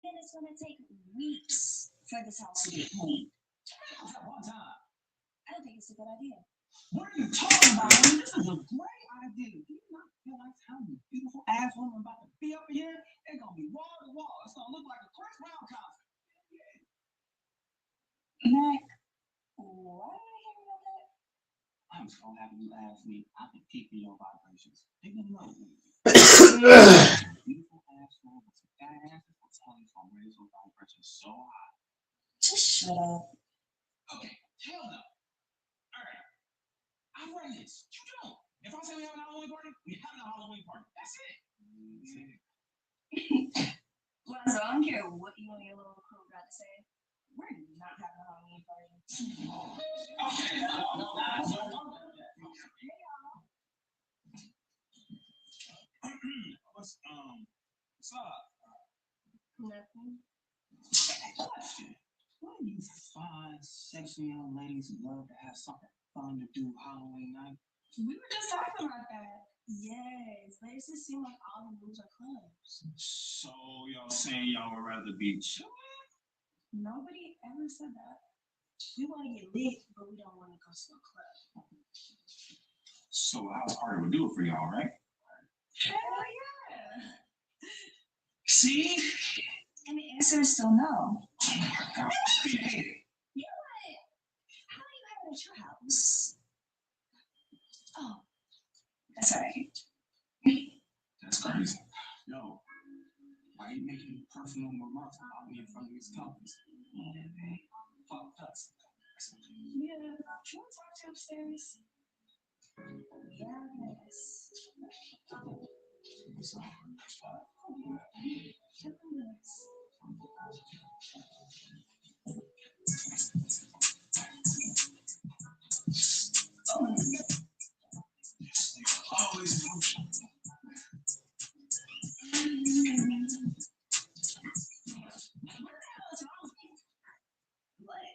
then it's gonna take weeks for this house to get cleaned. One time. I don't think it's a good idea. What are you talking about? I mean, this is a great idea. Do you not feel like having a beautiful ass woman about to be up here? It's gonna be wall to wall. It's gonna look like a Chris Brown concert. Mac, why did I hear about that? I'm so happy you asked me. I can keep your vibrations. They didn't know. Beautiful ass woman with some fat asses. I'm telling you, I'm raising those vibrations so high. Just shut up. Okay, hell no. All right. I'm ready. What you doing? If I say we have an Halloween party, we having a Halloween party. That's it. Well, so I don't care what you and your little crew got to say. We're not having a Halloween party. Okay. What's up? Nothing. Question. Why do you fine, sexy young ladies love to have something fun to do Halloween night? We were just talking about that. Yes, but it just seems like all the moves are clubs. So y'all saying y'all would rather be chillin'? Nobody ever said that. We want to get lit, but we don't want to go to a club. So a house party would do it for y'all, right? Hell yeah! See? And the answer is still no. Oh my God, I hate it. You know what? How do you have it at your house? Oh, that's all right. That's crazy. Yo, why are you making personal remarks about me in front of these couples? Fucked up. Yeah, do you want to talk to upstairs? Yes. Always emotional. What?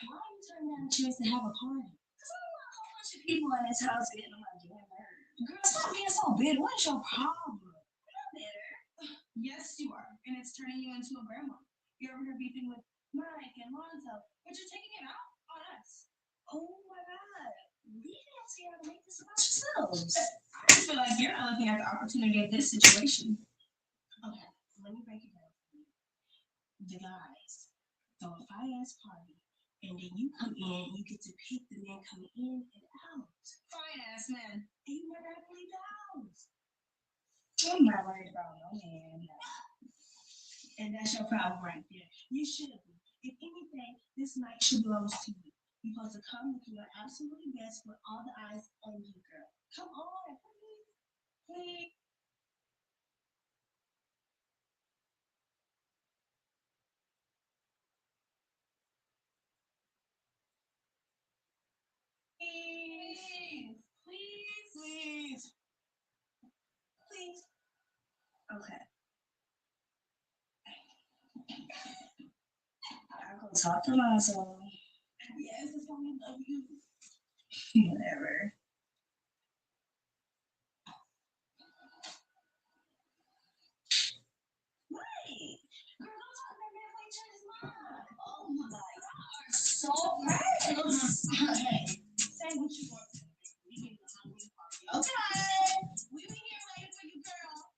Why are you turning down the chance to have a party? Because I don't want a whole bunch of people in this house getting on my damn nerves. Girl, stop being so big. What's your problem? I'm bitter. Yes, you are. And it's turning you into a grandma. You're over here beefing with Mike and Lonzo, but you're taking it out on us. Oh my God. Leave it to you to make this about yourselves. I just feel like you're not looking at the opportunity of this situation. Okay, let me break it down for you. The guys throw a fire-ass party, and then you come in, you get to pick the men coming in and out. Fine-ass men. And you never have to leave the house. I'm not worried about no man. And that's your problem right there. You should be. If anything, this night should belong to you. You're supposed to come looking your absolutely best with all the eyes on you, girl. Come on, please. Please. Please. Please. Please. Please. Okay. I'll go talk to myself. Yes, that's why we love you. Whatever. Wait. Girl, don't talk to that man when he change his mind. Oh my God, y'all are so right. Hey, say what you want. We can go on this party. Okay. We be here waiting for you, girl.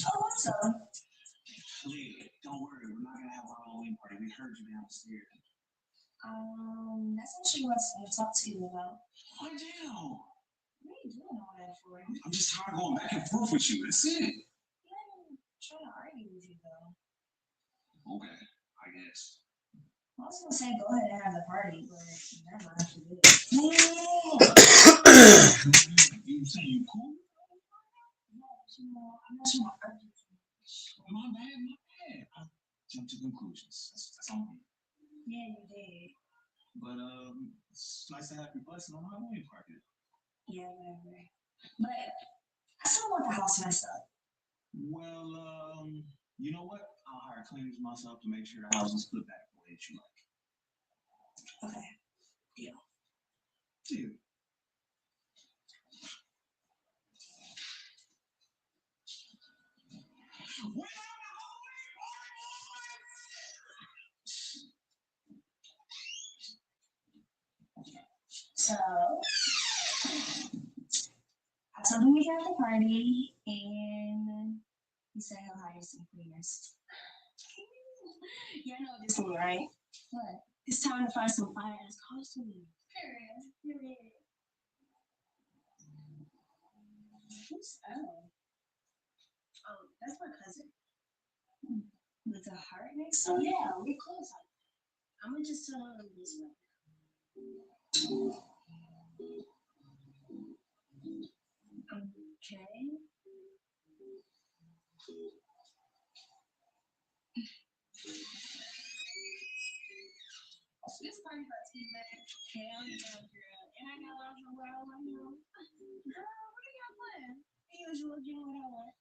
Oh, what's up? Leah, don't worry, we're not gonna have a Halloween party. We heard you downstairs. That's what she wants me to talk to you about. What deal? What are you doing all that for? I'm just tired of going back and forth with you. That's it. Yeah, I'm trying to argue with you though. Okay, I guess. I was gonna say go ahead and have the party, but never mind if you did. You say you cool? No, I'm not trying to argue with you. My bad. I jumped to conclusions. That's on me. Yeah, you did. But it's nice to have you blessing on the Halloween party. Yeah, whatever. But I still want the house messed up. Well, you know what? I'll hire cleaners myself to make sure the house is put back the way that you like. Okay. Deal. Dude, So I told him we had the party, and he said he'll hire some cleaners. Yeah, I know what this means, right? What? It's time to find some fire ass costumes. Period. Who's Elle? Oh, that's my cousin. With a heart next to it? Yeah, we're close. I'm gonna just tell her this right now. Okay. This party about to be lit. Hell yeah, girl. And I got lots of wild I know. Girl, what are y'all playing? The usual, you know what I want.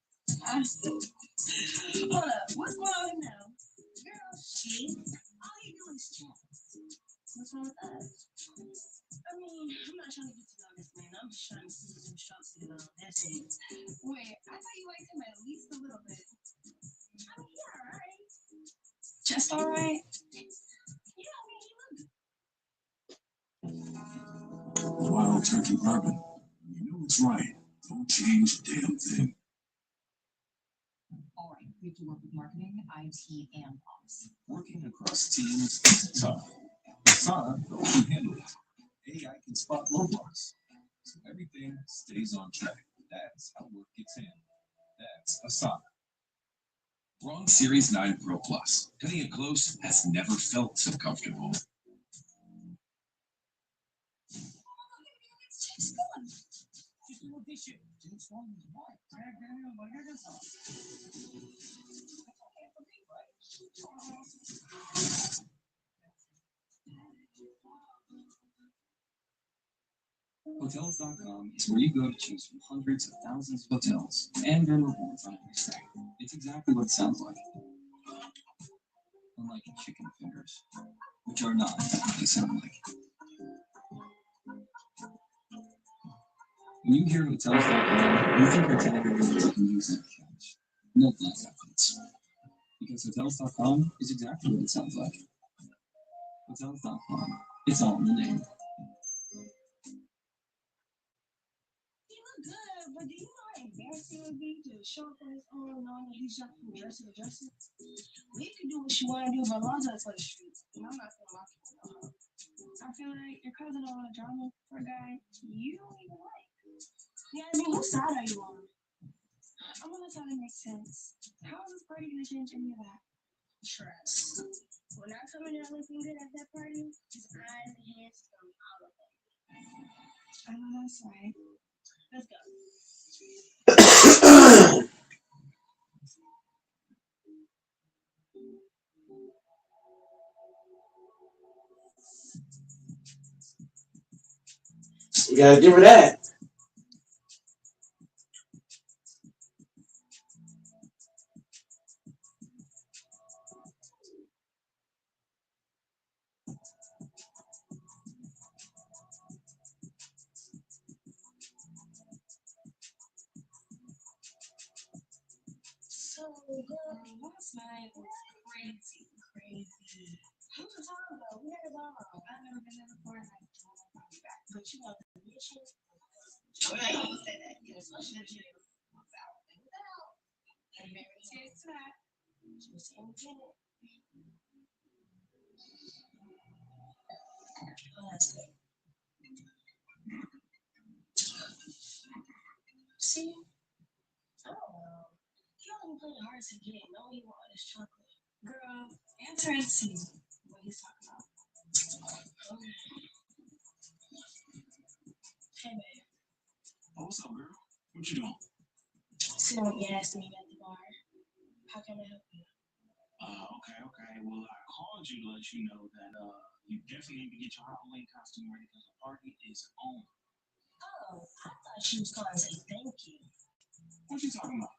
Hold up, what's going on now? Girl, shit. All you do is chat. What's wrong with that? I mean, I'm not trying to get to know this man. I'm just trying to see some shots to on. That's it. Wait, I thought you liked him at least a little bit. I mean, yeah, alright. Just alright? Yeah, I mean, he looked Wild turkey bourbon. You know it's right. Don't change a damn thing. All right, we have to work with marketing, IT, and ops. Working across teams is tough. Asana can handle it. AI can spot roadblocks, so everything stays on track. That's how work gets handled. That's Asana. Wrong Series 9 Pro Plus. Cutting it close has never felt so comfortable. Hotels.com is where you go to choose from hundreds of thousands of hotels and earn rewards on every stay. It's exactly what it sounds like. Unlike chicken fingers, which are not what they sound like. When you hear Hotels.com, you think you're telling me you can use that cash. No black outfits. Because Hotels.com is exactly what it sounds like. Hotels.com. It's all in the name. He looked good, but do you know how embarrassing it would be to show up on his own knowing that he's jumping from dresser to dresser? Well, you can do what you want to do, but Lonzo's for the streets, and I'm not gonna lock you in the I feel like your cousin don't want to drama for a guy you don't even like. Yeah, I mean, whose side are you on? I'm on the side that makes sense. How is this party gonna change any of that? Trust. When I come in there looking good at that party, his eyes and hands from all of them. I know that's right. Let's go. You gotta give her that. So good. Last night was crazy. How much time ago? We had it all. I've never been there before, and I don't want to be back. But you know, the mission. I don't say that. You know, especially if you was out and about. And Mary said to that. She was independent. Oh, that's good. See? I don't know. You only play hard to get. No, you want this chocolate. Girl, answer and see what he's talking about. Okay. Hey, babe. Oh, what's up, girl? What you doing? So you asked me at the bar. How can I help you? Okay. Well, I called you to let you know that you definitely need to get your Halloween costume ready because the party is on. Oh, I thought she was calling to say thank you. What you talking about?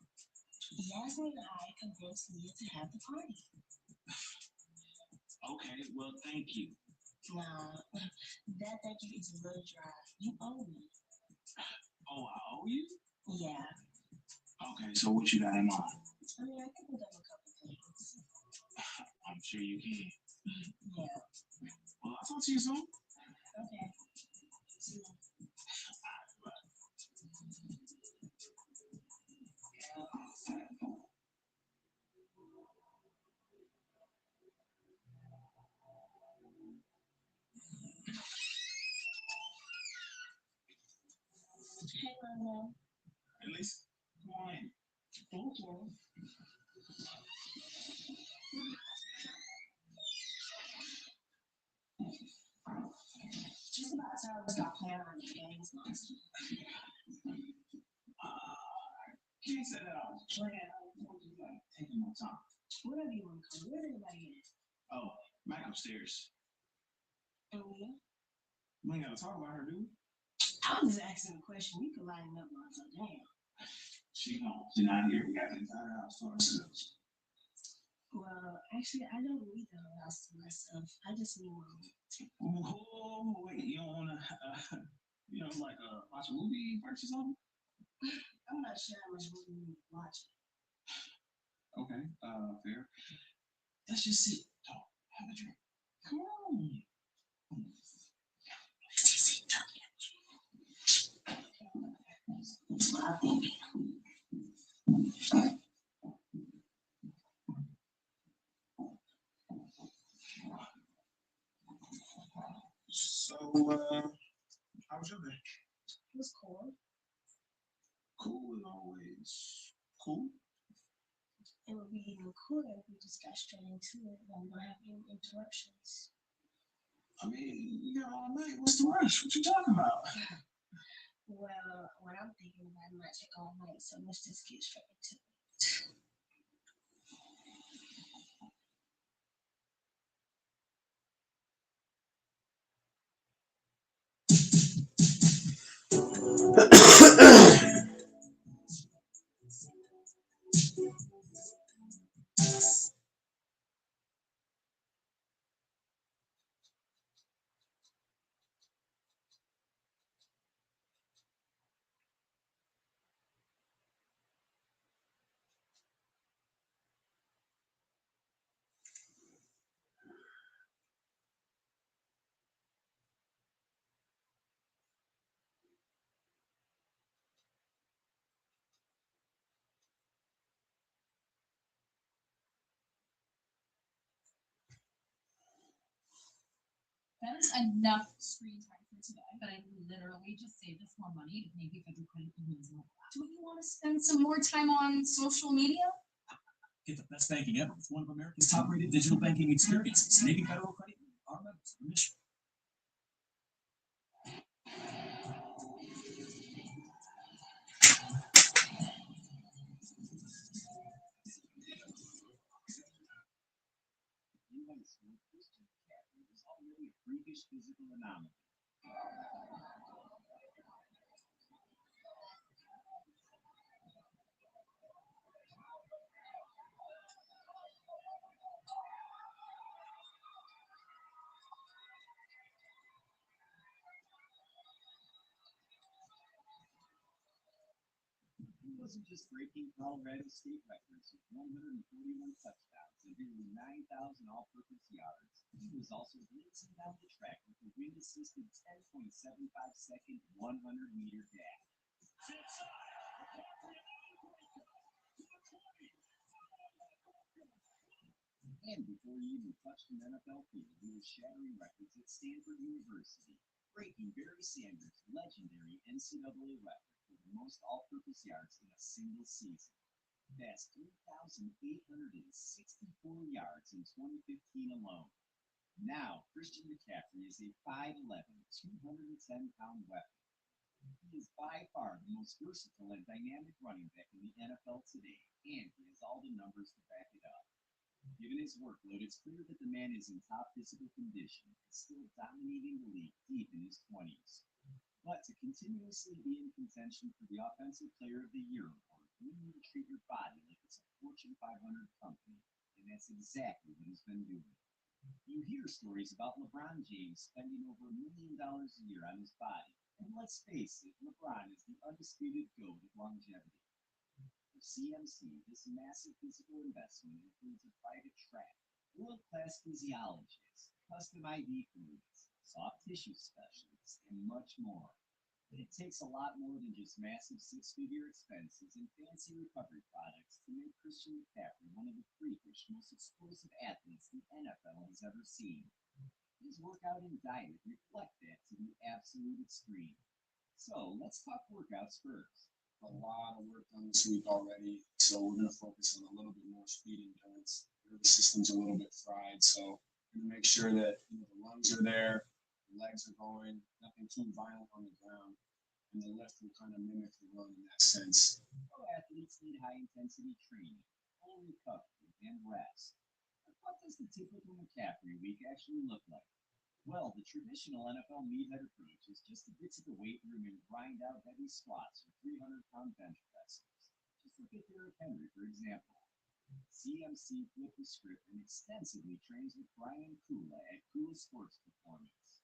Yasmin and I convinced Leah to have the party. Okay, well, thank you. Nah, that thank you is a little dry. You owe me. Oh, I owe you? Yeah. Okay, so what you got in mind? I mean, I can think of a couple things. I'm sure you can. Yeah. Well, I'll talk to you soon. Okay. At least, come on in. Thank you. Just about time we got playing on the games monster. Can't say that off. Taking more time. Whatever you want to call it, where's everybody in? Oh, Mike upstairs. Oh, yeah? We ain't gotta talk about her, dude. I was just asking a question. We could line up on some damn. She gone. She's not here. We got the entire house to ourselves. Well, actually, I don't need the whole house to myself. I just need one. Oh, wait, you don't wanna, watch a movie first or something? I'm not sure how much movie we need to watch. Okay, fair. Let's just sit, talk, have a drink. Come on. My baby. So, how was your day? It was cool. Cool is always cool. It would be even cooler if we just got straight into it and not have any interruptions. I mean, you got all night. What's the rush? What you talking about? Well, what I'm thinking about might take all night, so let's just get straight into it. That is enough screen time for today, but I literally just saved us more money to pay federal credit unions and all that. Do you want to spend some more time on social media? Get the best banking ever with one of America's top-rated digital banking experiences. Navy Federal Credit Union. Our members on a mission. Christian McCaffrey was already a freakish physical anomaly. He wasn't just breaking Colorado State records with 141 touchdowns and nearly 9,000 all-purpose yards. He was also blitzing down the track with a wind-assisted 10.75-second 100-meter dash. And before he even touched an NFL field, he was shattering records at Stanford University, breaking Barry Sanders' legendary NCAA record for the most all-purpose yards in a single season. That's 3,864 yards in 2015 alone. Now, Christian McCaffrey is a 5'11", 210-pound weapon. He is by far the most versatile and dynamic running back in the NFL today, and he has all the numbers to back it up. Given his workload, it's clear that the man is in top physical condition and still dominating the league deep in his 20s. But to continuously be in contention for the Offensive Player of the Year award, you need to treat your body like it's a Fortune 500 company, and that's exactly what he's been doing. You hear stories about LeBron James spending over $1 million a year on his body, and let's face it, LeBron is the undisputed GOAT of longevity. For CMC, this massive physical investment includes a private track, world-class physiologists, custom IV fluids, soft tissue specialists, and much more. But it takes a lot more than just massive six-figure expenses and fancy recovery products to make Christian McCaffrey one of the freakish, most explosive athletes the NFL has ever seen. His workout and diet reflect that to the absolute extreme. So let's talk workouts first. A lot of work done this week already, so we're gonna focus on a little bit more speed endurance. The system's a little bit fried, so we're gonna make sure that the lungs are there, the legs are going, nothing too violent on the ground, and the lift will kind of mimic the run in that sense. Pro athletes need high intensity training, full recovery, and rest. But what does the typical McCaffrey week actually look like? Well, the traditional NFL meathead approach is just to get to the weight room and grind out heavy squats or 300-pound bench presses. Just look at Derrick Henry, for example. CMC flipped the script and extensively trains with Brian Kula at Kula Sports Performance.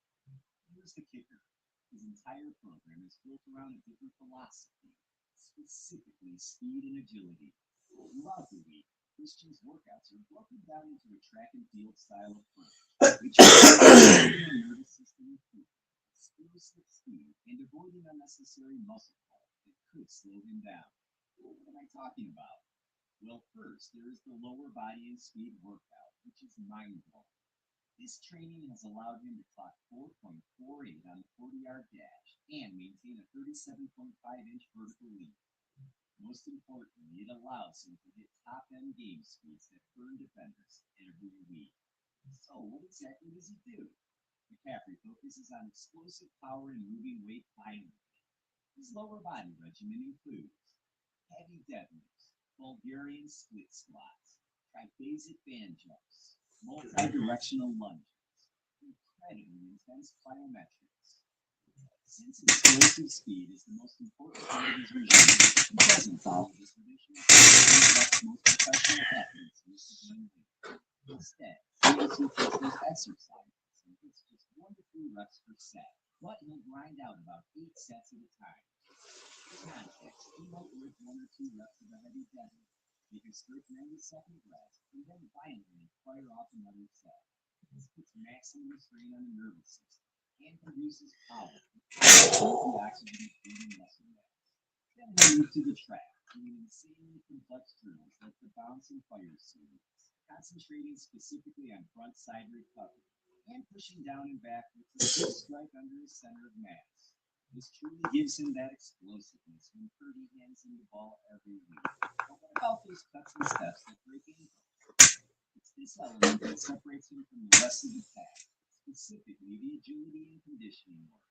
Here's the kicker. His entire program is built around a different philosophy, specifically speed and agility. Throughout the week, Christian's workouts are broken down into a track and field style approach, which is nervous system improvement, explosive speed, and avoiding unnecessary muscle pull that could slow him down. What am I talking about? Well, first, there is the lower body and speed workout, which is mind-blowing. This training has allowed him to clock 4.48 on the 40-yard dash and maintain a 37.5-inch vertical leap. Most importantly, it allows him to hit top-end game speeds that burn defenders every week. So, what exactly does he do? McCaffrey focuses on explosive power and moving weight violently. His lower body regimen includes heavy deadlifts, Bulgarian split squats, triphasic band jumps, multi-directional lunges, incredibly intense plyometrics. Since explosive speed is the most important part of his regime, he doesn't follow the traditional like most professional athletes used to doing. Instead, he teaches exercises and gets just 1 to 3 reps per set, but he'll grind out about 8 sets at a time. For context, he might work 1 or 2 reps of a heavy deadlift, make a strict 90-second rest, and then violently fire off another set. This puts maximum strain on the nervous system and produces power, the oxygen feeding muscle mass. Then we move to the track, doing insanely complex drills like the bounce and fire series, concentrating specifically on front side recovery, and pushing down and back with a good strike under his center of mass. This truly gives him that explosiveness when Purdy hands him the ball every week. But what about those cuts and steps that break ankles? It's this element that separates him from the rest of the pack, specifically the agility and conditioning work.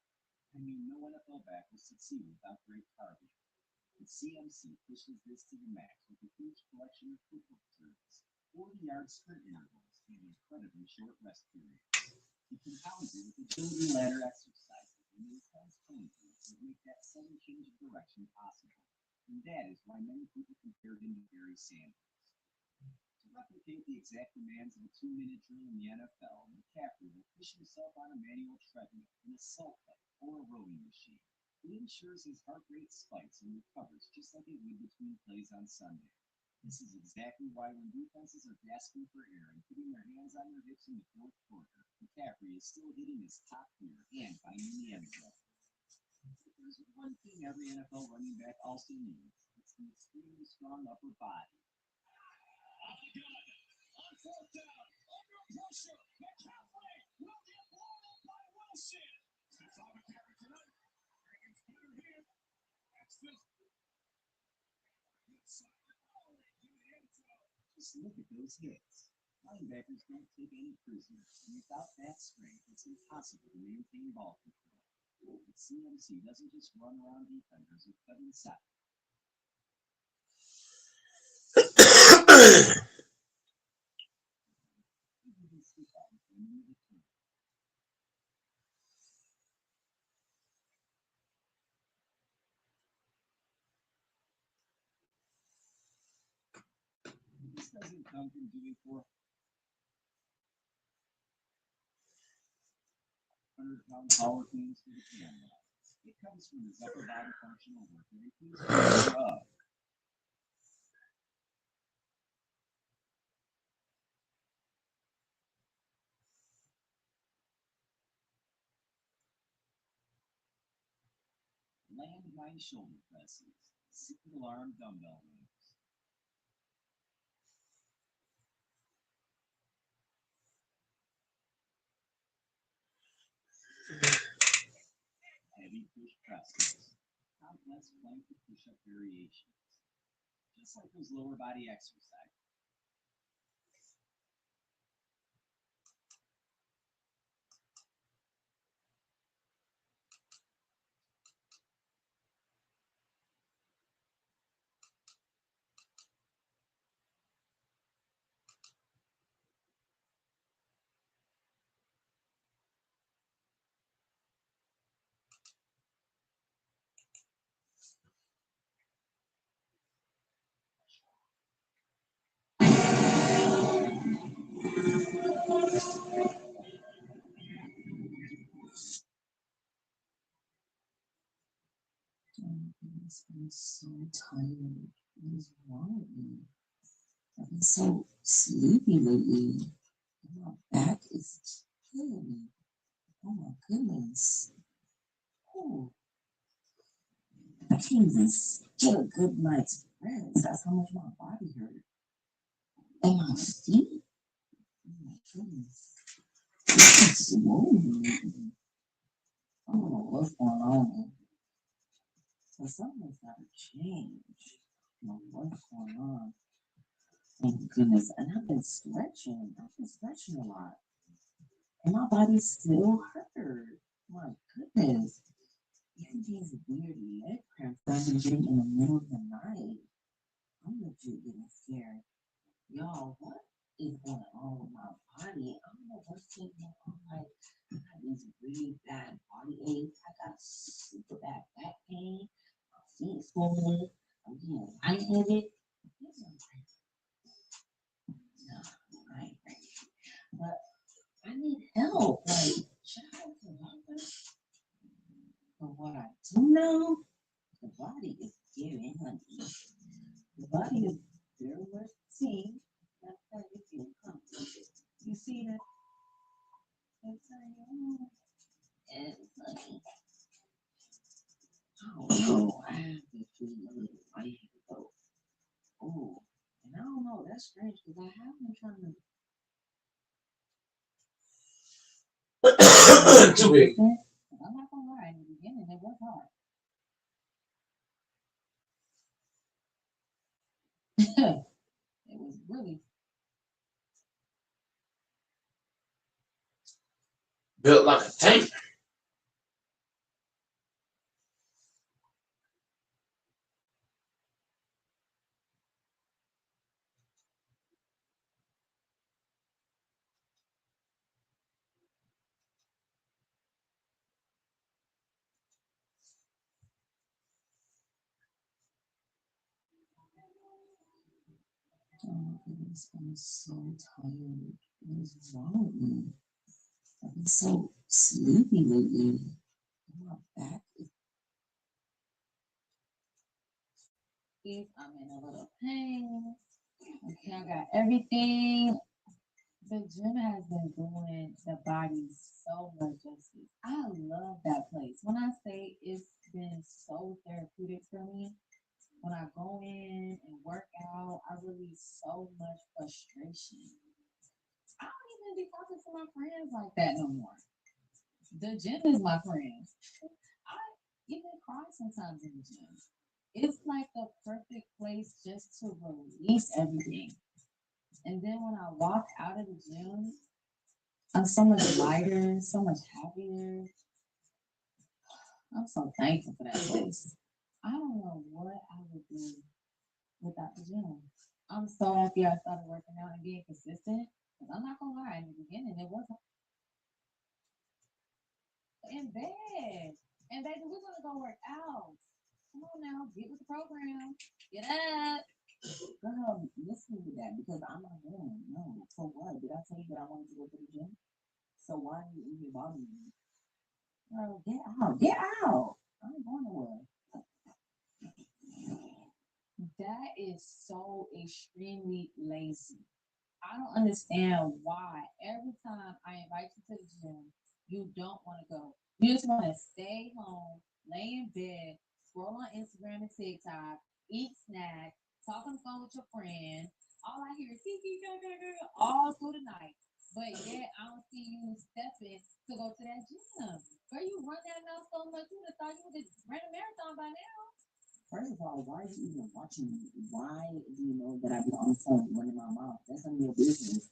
I mean, no NFL back will succeed without great cardio. And CMC pushes this to the max with a huge collection of football turns, 40-yard sprint intervals, and incredibly short rest periods. He compounds it with agility ladder exercises and intense playing fields that make that sudden change of direction possible. And that is why many people compare him to Barry Sanders. To replicate the exact demands of a 2-minute drill in the NFL, McCaffrey will push himself on a manual treadmill, an assault bike, or a rowing machine. It ensures his heart rate spikes and recovers just like it would between plays on Sunday. This is exactly why when defenses are gasping for air and putting their hands on their hips in the fourth quarter, McCaffrey is still hitting his top gear and finding the end zone. If there's one thing every NFL running back also needs, it's an extremely strong upper body. On 4th down, under pressure, McCaffrey will get blown up by Wilson. That's all McCaffrey tonight. Bringing speed here. That's this. Just look at those hits. Linebackers don't take any prisoners, and without that strength, it's impossible to maintain ball control. But CMC doesn't just run around defenders with cut inside. This doesn't come from doing 400-pound power cleans for the camera. It comes from his upper body functional work that includes a of landmine shoulder presses, single arm dumbbell rows, heavy complete push presses. Complex plank to push-up variations. Just like those lower body exercises. Oh, goodness, I'm so tired. What is wrong with me? I've been so sleepy lately. And my back is killing me. Oh my goodness. Oh, I can't even get a good night's rest. That's how much my body hurt. And my feet. Oh my goodness. It's swollen lately. I don't know what's going on. But something's gotta change. I don't know what's going on. Oh my goodness. And I've been stretching. A lot. And my body still hurt. My goodness. Even these weird leg cramps that I've been getting in the middle of the night. I'm legit getting scared. Y'all, what is going on with my body? I don't know what's going on. Like, I got these really bad body aches. I got super bad back pain. My feet swollen. I'm getting lightheaded. This is crazy. No, I ain't crazy. But I need help. Like, should I go to the doctor? But what I do know, the body is giving honey. The body is very much seen. That's how you feel comfortable. You see that? It's honey. It's honey. Oh no, I have been feeling a little lightheaded though. Oh, and I don't know, that's strange because I have been trying to. Too big. I'm not gonna lie, in the beginning it was hard. It was really Built like a tank. oh goodness, I'm so tired. What is wrong with me? I've been so sleepy lately. My back is I'm in a little pain. Okay, I got everything. The gym has been doing the body so much justice. I love that place. When I say it's been so therapeutic for me, when I go in and work out, I release so much frustration. I don't even be talking to my friends like that no more. The gym is my friend. I even cry sometimes in the gym. It's like the perfect place just to release everything. And then when I walk out of the gym, I'm so much lighter, so much happier. I'm so thankful for that place. I don't know what I would do without the gym. I'm so happy I started working out and being consistent. Because I'm not gonna lie, in the beginning it wasn't in bed. And baby, we're gonna go work out. Come on now, get with the program. Get up. Girl, listen to that because I'm not going. No. So what? Did I tell you that I wanted to go to the gym? So why are you even bothering me? Girl, get out. Get out. I ain't going nowhere. That is so extremely lazy. I don't understand why every time I invite you to the gym, you don't want to go. You just want to stay home, lay in bed, scroll on Instagram and TikTok, eat snacks, talk on the phone with your friend. All I hear is kiki all through the night. But yet I don't see you stepping to go to that gym. Girl, you run that mouth so much, you would have thought you would have ran a marathon by now. First of all, why are you even watching me? Why do you know that I be on the phone running my mouth? That's none of your business.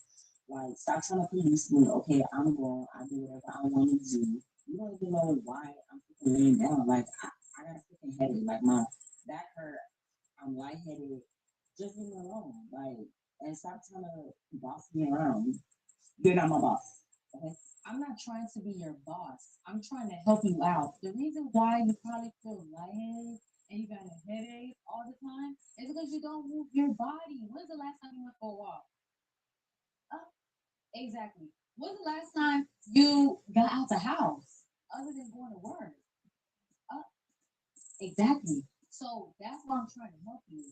Like, stop trying to police me. Okay, I'm going. I do whatever I want to do. You don't even know why I'm freaking laying down. Like, I got a freaking headache. Like, my back hurt. I'm lightheaded. Just leave me alone. Like, and stop trying to boss me around. You're not my boss. Okay? I'm not trying to be your boss. I'm trying to help you out. The reason why you probably feel lightheaded and you got a headache all the time is because you don't move your body. When's the last time you went for a walk? Exactly. When's the last time you got out the house other than going to work? Uh, exactly. So that's why I'm trying to help you.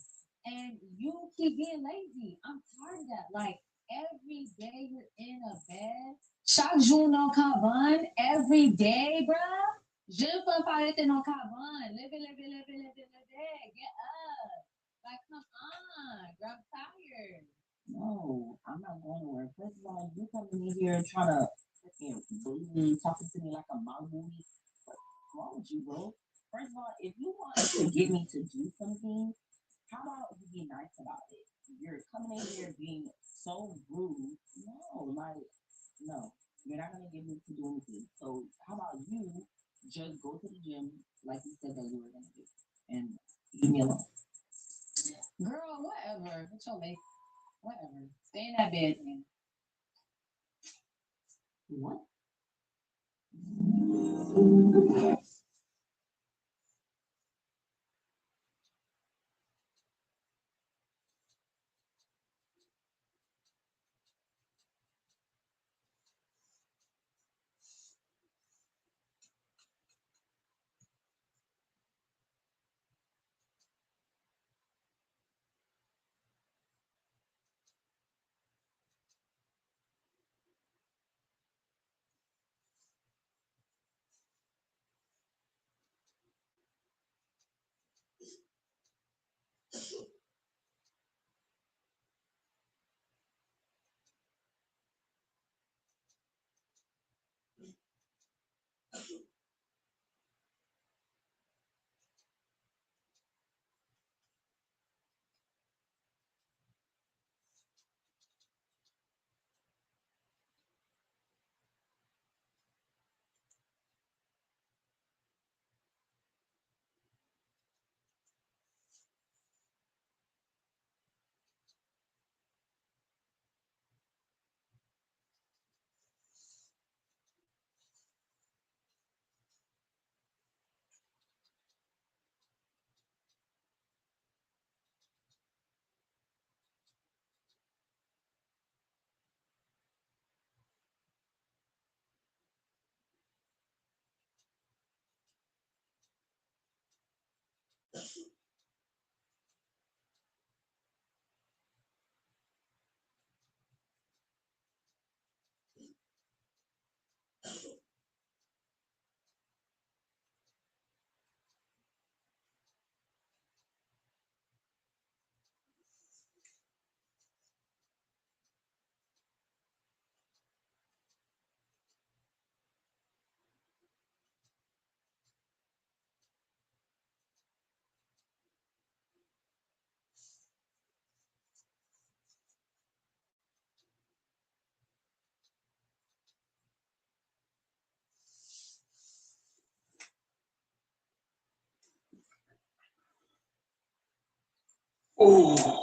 And you keep being lazy. I'm tired of that. Like every day you're in a bed. Chaque jour non cavan. Every day, bruh. Je ne peux pas être non cavan. Levez. Get up. Like, come on. Girl, I'm tired. No, I'm not going to work. First of all, you coming in here trying to freaking bully me, talking to me like a mom bully. What's wrong with you, bro? First of all, if you want to get me to do something, how about you be nice about it? You're coming in here being so rude. No, like, no, you're not gonna get me to do anything. So how about you just go to the gym like you said that you were gonna do, and leave me alone. Girl, whatever. What's your make? Whatever. Stay in that bed, man. What? Oh.